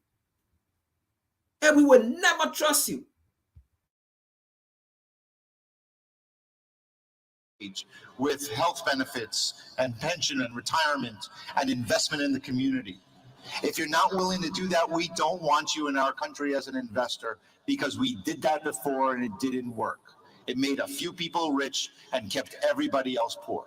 And we will never trust you. With health benefits and pension and retirement and investment in the community. If you're not willing to do that, we don't want you in our country as an investor, because we did that before and it didn't work. It made a few people rich and kept everybody else poor.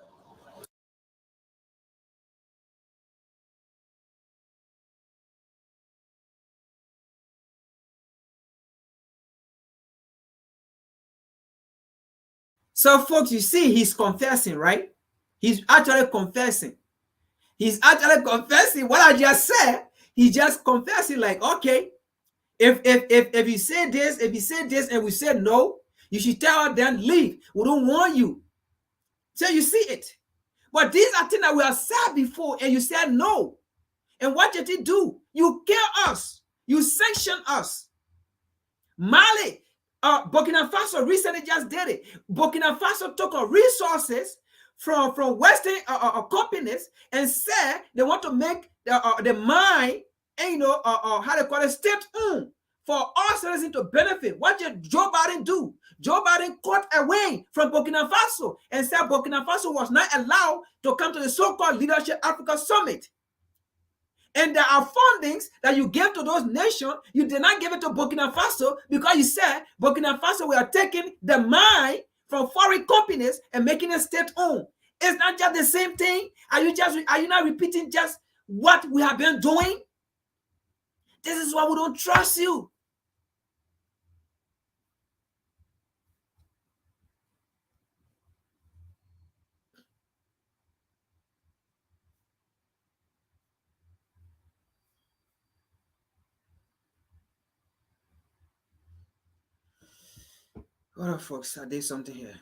So, folks, you see, he's confessing, right? He's actually confessing. He's actually confessing what I just said. He's just confessing, like, okay, if you say this, and we say no, you should tell them leave. We don't want you. So you see it. But these are things that we have said before, and you said no. And what did he do? You kill us. You sanction us. Mali. Burkina Faso recently just did it. Burkina Faso took resources from Western companies and said they want to make the mine, and how they call it, state-owned for all citizens to benefit. What did Joe Biden do? Joe Biden cut away from Burkina Faso and said Burkina Faso was not allowed to come to the so-called Leadership Africa Summit. And there are fundings that you gave to those nations. You did not give it to Burkina Faso because you said Burkina Faso we are taking the mine from foreign companies and making it state-owned. It's not just the same thing. Are you not repeating just what we have been doing? This is why we don't trust you. Hold on, folks. I did something here.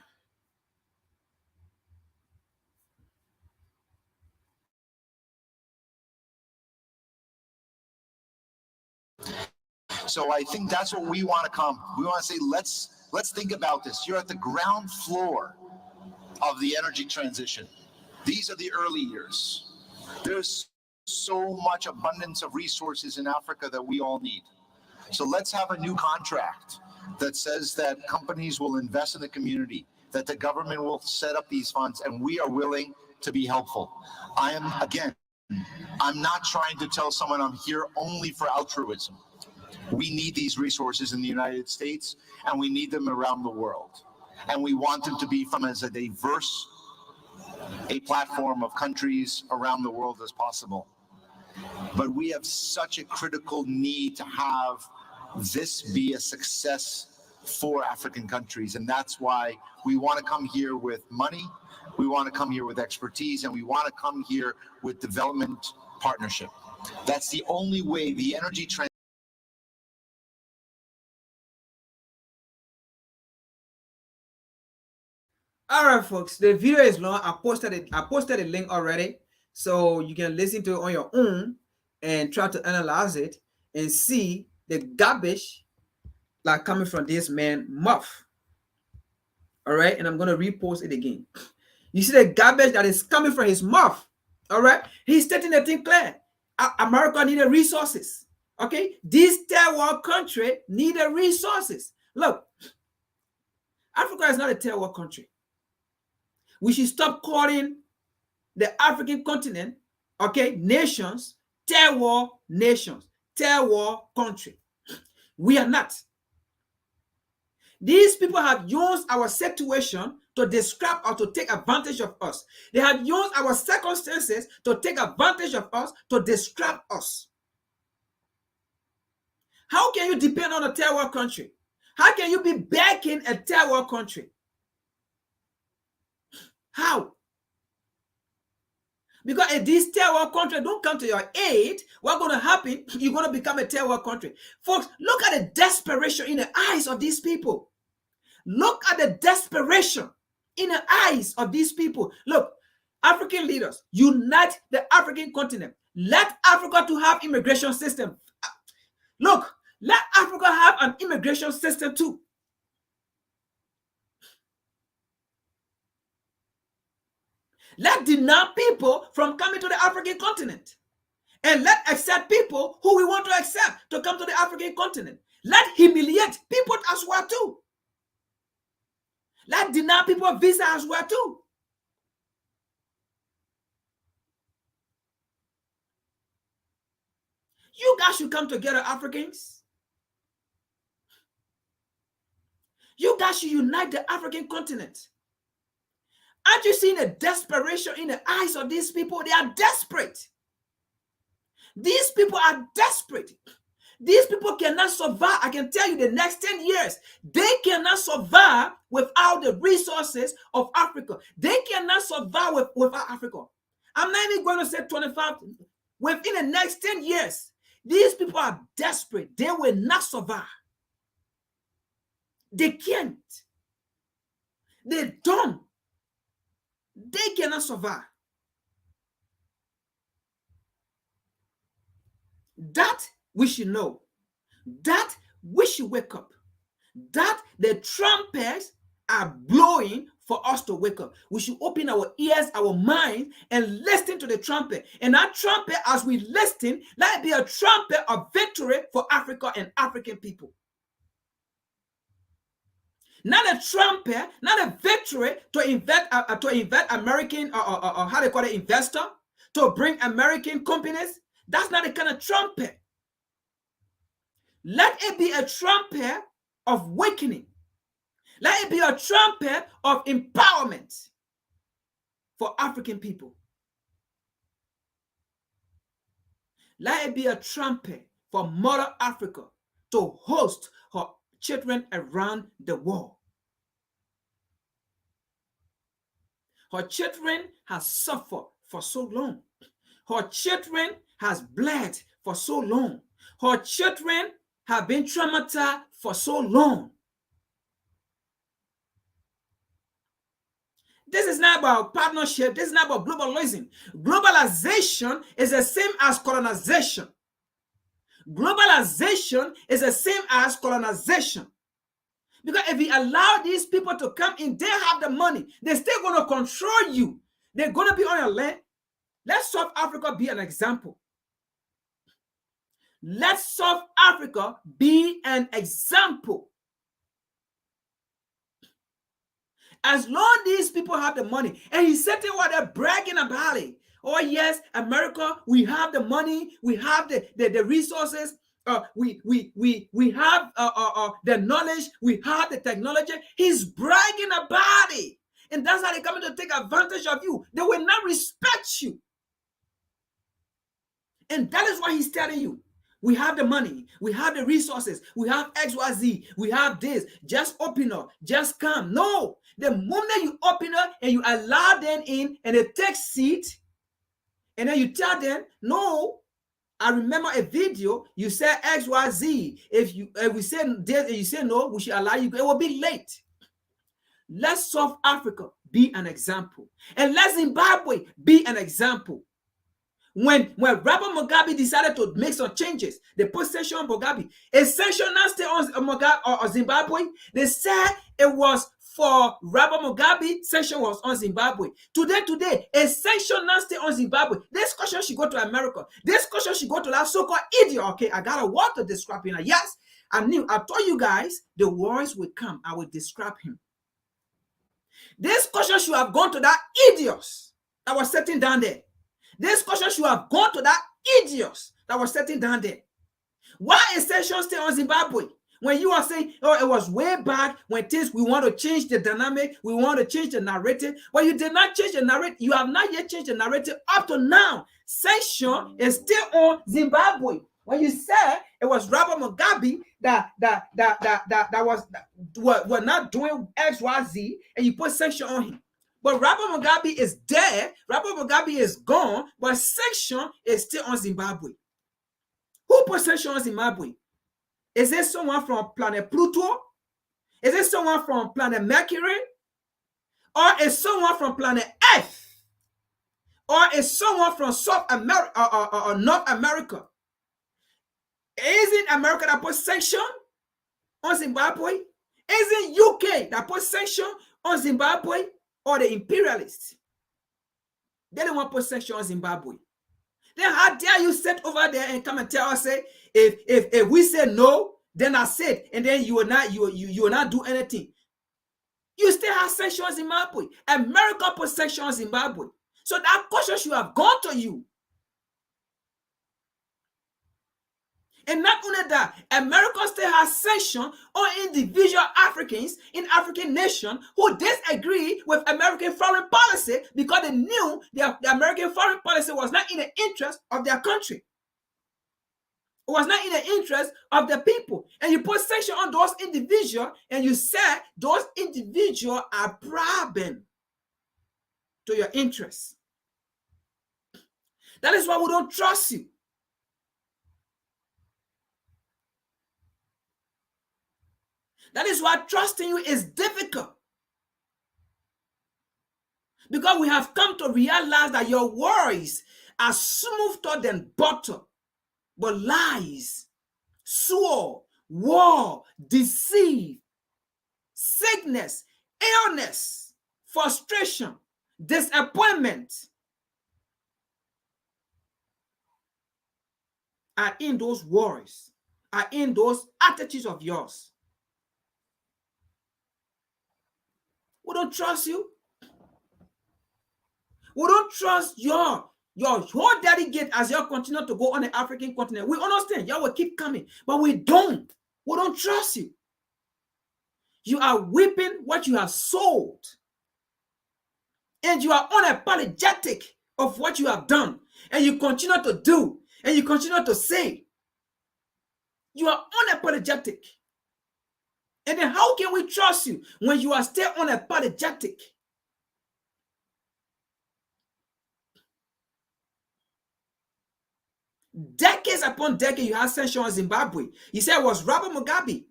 So I think that's what we want to come. We want to say, let's think about this. You're at the ground floor of the energy transition. These are the early years. There's so much abundance of resources in Africa that we all need. So let's have a new contract that says that companies will invest in the community, that the government will set up these funds, and we are willing to be helpful. I'm not trying to tell someone I'm here only for altruism. We need these resources in the United States, and we need them around the world. And we want them to be from as a diverse a platform of countries around the world as possible. But we have such a critical need to have this be a success for African countries. And that's why we want to come here with money, we want to come here with expertise, and we want to come here with development partnership. That's the only way the energy transition. All right, folks, the video is long. I posted a link already, so you can listen to it on your own and try to analyze it and see the garbage like coming from this man mouth. All right, and I'm gonna repost it again. You see the garbage that is coming from his mouth. All right, he's stating the thing clear. America needed resources. Okay, this third world country needed resources. Look, Africa is not a third world country. We should stop calling the African continent, okay, nations, third world nations, third world country. We are not. These people have used our situation to describe or to take advantage of us. They have used our circumstances to take advantage of us, to describe us. How can you depend on a third world country? How can you be backing a third world country? How? Because if this third world country don't come to your aid, what's going to happen? You're going to become a third world country. Folks, look at the desperation in the eyes of these people. Look at the desperation in the eyes of these people. Look, African leaders, unite the African continent. Let Africa to have immigration system. Look, let Africa have an immigration system too. Let deny people from coming to the African continent. And let accept people who we want to accept to come to the African continent. Let humiliate people as well too. Let deny people visa as well too. You guys should come together, Africans. You guys should unite the African continent. Aren't you seeing the desperation in the eyes of these people? They are desperate. These people are desperate. These people cannot survive. I can tell you the next 10 years, they cannot survive without the resources of Africa. They cannot survive without Africa. I'm not even going to say 25. Within the next 10 years, these people are desperate. They will not survive. They can't. They don't. They cannot survive. That we should know. That we should wake up. That the trumpets are blowing for us to wake up. We should open our ears, our minds, and listen to the trumpet. And that trumpet, as we listen, let it be a trumpet of victory for Africa and African people. Not a trumpet, not a victory to invest American how they call it, investor, to bring American companies. That's not the kind of trumpet. Let it be a trumpet of awakening. Let it be a trumpet of empowerment for African people. Let it be a trumpet for Mother Africa to host her children around the world. Her children have suffered for so long. Her children has bled for so long. Her children have been traumatized for so long. This is not about partnership. This is not about globalizing. Globalization is the same as colonization. Globalization is the same as colonization. Because if you allow these people to come in, they have the money. They're still going to control you. They're going to be on your land. Let South Africa be an example. Let South Africa be an example. As long as these people have the money, and he's sitting while they're bragging about it. Oh yes, America, we have the money, we have the resources, we have the knowledge, we have the technology. He's bragging about it, and that's how they're coming to take advantage of you. They will not respect you, and that is why he's telling you, We have the money. We have the resources. We have XYZ. We have this. Just open up. Just come. No. The moment you open up and you allow them in and they take seat, and then you tell them, no, I remember a video, you said XYZ. If we say this and you say no, we should allow you. It will be late. Let South Africa be an example. And let Zimbabwe be an example. When Robert Mugabe decided to make some changes, they put sanction on Mugabe. A sanction now stay on Mugabe or Zimbabwe. They said it was for Robert Mugabe, sanction was on Zimbabwe. Today, a sanction now stay on Zimbabwe. This question should go to America. This question should go to that so-called idiot. Okay, I got a word to describe him. Yes, I told you guys the words will come. I will describe him. This question should have gone to that idiot that was sitting down there. This question should have gone to that idiot that was sitting down there. Why is sanction still on Zimbabwe? When you are saying, oh, it was way back when we want to change the dynamic, we want to change the narrative. Well, you did not change the narrative. You have not yet changed the narrative up to now. Sanction is still on Zimbabwe. When you said it was Robert Mugabe that were not doing XYZ, and you put sanction on him. But Robert Mugabe is dead. Robert Mugabe is gone. But sanction is still on Zimbabwe. Who put sanction on Zimbabwe? Is it someone from planet Pluto? Is it someone from planet Mercury? Or is someone from planet Earth? Or is someone from South America or North America? Isn't America that put sanction on Zimbabwe? Isn't UK that put sanction on Zimbabwe? Or the imperialists? They don't want to put sanction on Zimbabwe. Then how dare you sit over there and come and tell us, say, if we say no, then I said, and then you will not do anything. You still have sanction on Zimbabwe. America put sanction on Zimbabwe. So that question should have gone to you. And not only that, America still has sanction on individual Africans in African nations who disagree with American foreign policy because they knew the American foreign policy was not in the interest of their country. It was not in the interest of the people. And you put sanction on those individuals and you said those individuals are bribing to your interests. That is why we don't trust you. That is why trusting you is difficult. Because we have come to realize that your words are smoother than butter, but lies, swore, war, deceive, sickness, illness, frustration, disappointment are in those words, are in those attitudes of yours. We don't trust you. We don't trust your whole delegate as y'all continue to go on the African continent. We understand y'all will keep coming, but we don't. We don't trust you. You are whipping what you have sold. And you are unapologetic of what you have done. And you continue to do. And you continue to say. You are unapologetic. And then how can we trust you when you are still unapologetic? Decades upon decades, you have sanction on Zimbabwe. You said it was Robert Mugabe.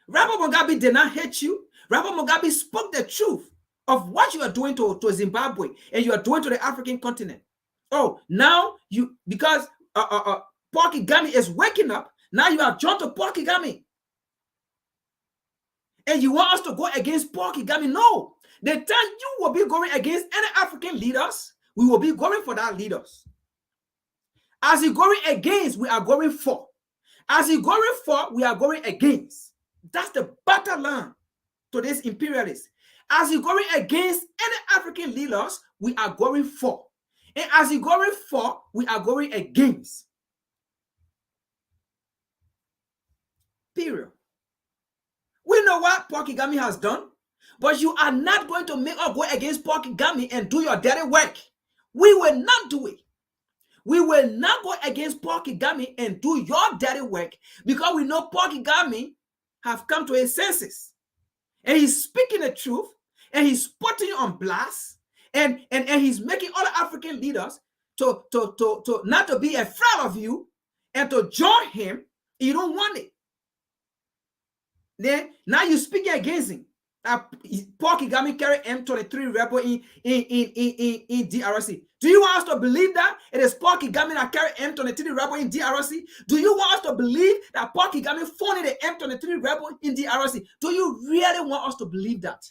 Robert Mugabe did not hate you. Robert Mugabe spoke the truth of what you are doing to Zimbabwe and you are doing to the African continent. Oh, now you, because Paul Kagame is waking up, now you are drawn to Paul Kagame. And you want us to go against Paul Kagame? No. The time you will be going against any African leaders, we will be going for that leaders. As you're going against, we are going for. As you're going for, we are going against. That's the battle line to this imperialist. As you're going against any African leaders, we are going for. And as you're going for, we are going against. Period. We know what Paul Kagame has done, but you are not going to make us go against Paul Kagame and do your dirty work. We will not do it. We will not go against Paul Kagame and do your dirty work because we know Paul Kagame have come to his senses. And he's speaking the truth and he's putting you on blast and he's making other African leaders to not to be afraid of you and to join him. You don't want it. Then now you're speaking against him. Paul Kagame carried M23 rebel in DRC. Do you want us to believe that it is Paul Kagame that carried M23 rebel in DRC? Do you want us to believe that Paul Kagame funded the M23 rebel in DRC? Do you really want us to believe that?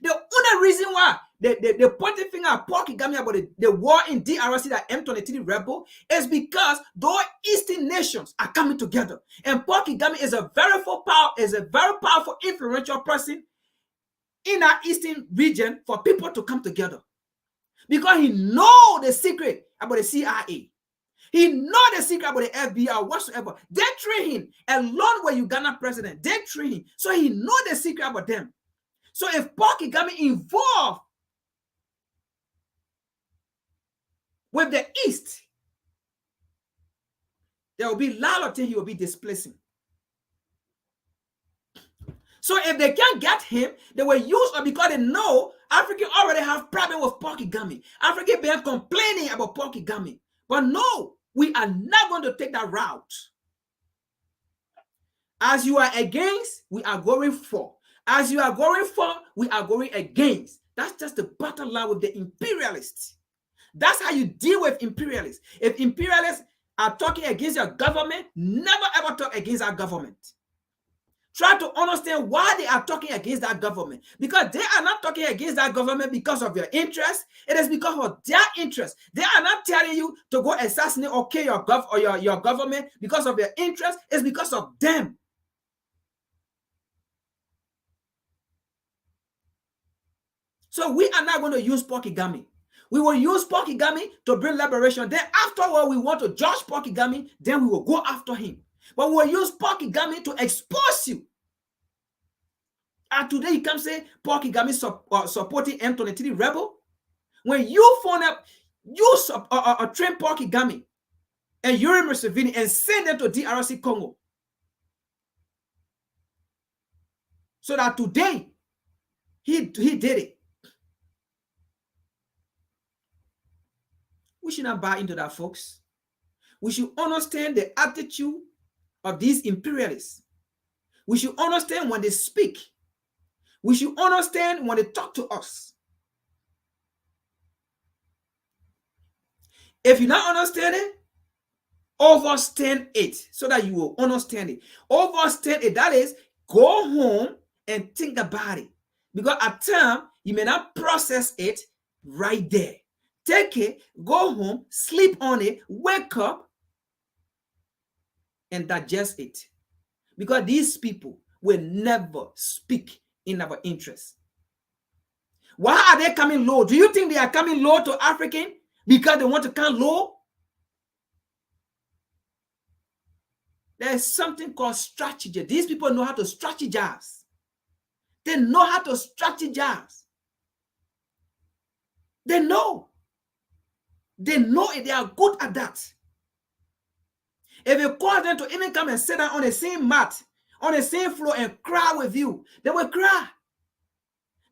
The only reason why the pointing finger at Paul Kagame about the war in DRC, that M23 rebel, is because those Eastern nations are coming together. And Paul Kagame is a very powerful, influential person in our Eastern region for people to come together. Because he knows the secret about the CIA. He knows the secret about the FBI, whatsoever. They train him. Along with Uganda president, they train him. So he knows the secret about them. So if Paul Kagame involved with the East, there will be a lot of things he will be displacing. So if they can't get him, they will use it because they know Africa already have problem with Paul Kagame. Africa been complaining about Paul Kagame. But no, we are not going to take that route. As you are against, we are going for. As you are going for, we are going against. That's just the battle line with the imperialists. That's how you deal with imperialists. If imperialists are talking against your government, never ever talk against our government. Try to understand why they are talking against that government. Because they are not talking against that government because of your interest. It is because of their interest. They are not telling you to go assassinate or kill your government because of your interest. It's because of them. So we are not going to use Paul Kagame. We will use Paul Kagame to bring liberation. Then afterward, we want to judge Paul Kagame. Then we will go after him. But we will use Paul Kagame to expose you. And today you come say Paul Kagame supporting M23 rebel. When you phone up, you train Paul Kagame and Yuri Museveni and send them to DRC Congo. So that today he did it. We should not buy into that, folks. We should understand the attitude of these imperialists. We should understand when they speak. We should understand when they talk to us. If you're not understanding, overstand it so that you will understand it. Overstand it, that is, go home and think about it. Because at times, you may not process it right there. Take it, go home, sleep on it, wake up, and digest it. Because these people will never speak in our interest. Why are they coming low? Do you think they are coming low to African because they want to come low? There's something called strategy. These people know how to strategize. They know how to strategize. They know. They know it. They are good at that. If you call them to even come and sit down on the same mat, on the same floor and cry with you, they will cry.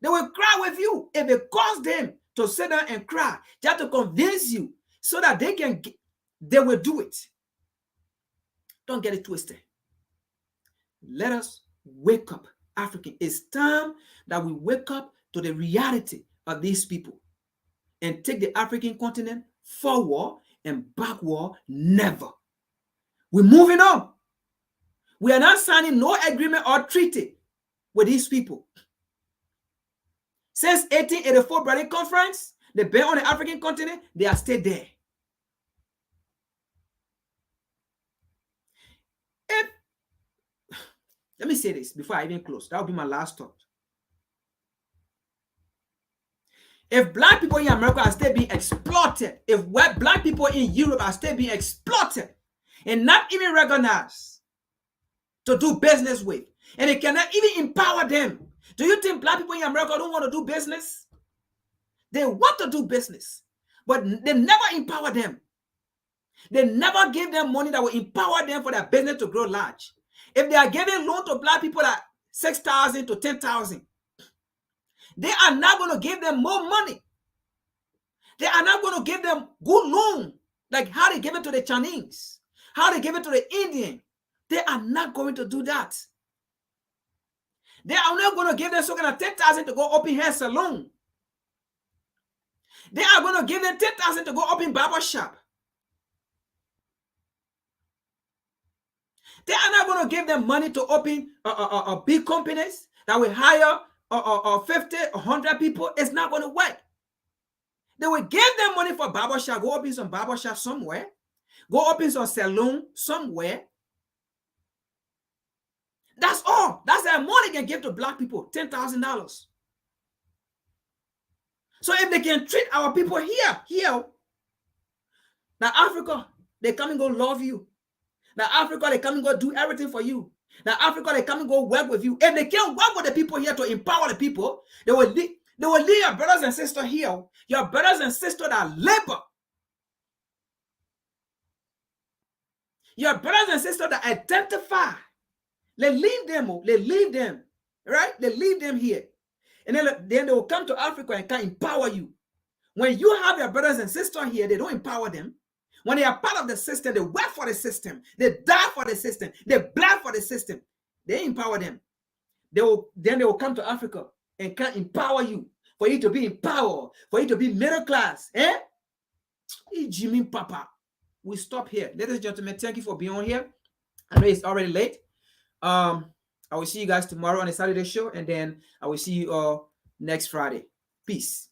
They will cry with you. If it cause them to sit down and cry, just to convince you so that they will do it. Don't get it twisted. Let us wake up, African. It's time that we wake up to the reality of these people and take the African continent forward and backward, never. We're moving on. We are not signing no agreement or treaty with these people. Since 1884 Berlin Conference, they've been on the African continent, they are still there. Let me say this before I even close. That will be my last thought. If black people in America are still being exploited, if black people in Europe are still being exploited and not even recognized to do business with, and it cannot even empower them, do you think black people in America don't want to do business? They want to do business. but they never empower them. They never give them money that will empower them for their business to grow large. If they are giving loan to black people at 6,000 to 10,000, they are not going to give them more money. They are not going to give them good loan, like how they give it to the Chinese, how they give it to the Indian. They are not going to do that. They are not going to give them something like 10,000 to go open hair salon. They are going to give them 10,000 to go open barber shop. They are not going to give them money to open big companies that will hire 50, 100 people. It's not going to work. They will give them money for barber shop. Go open some barber shop somewhere. Go open some salon somewhere. That's all. That's the money they can give to black people, $10,000. So if they can treat our people here, now Africa, they come and go love you. Now Africa, they come and go do everything for you. Now Africa, they come and go work with you. If they can't work with the people here to empower the people, they will leave your brothers and sisters here, your brothers and sisters that labor. Your brothers and sisters that identify. They leave them, right? They leave them here. And then they will come to Africa and can empower you. When you have your brothers and sisters here, they don't empower them. When they are part of the system, they work for the system. They die for the system. They bleed for the system. They empower them. Then they will come to Africa and can empower you. For you to be empowered. For you to be middle class. Jimmy Papa. We stop here. Ladies and gentlemen, thank you for being on here. I know it's already late. I will see you guys tomorrow on the Saturday show. And then I will see you all next Friday. Peace.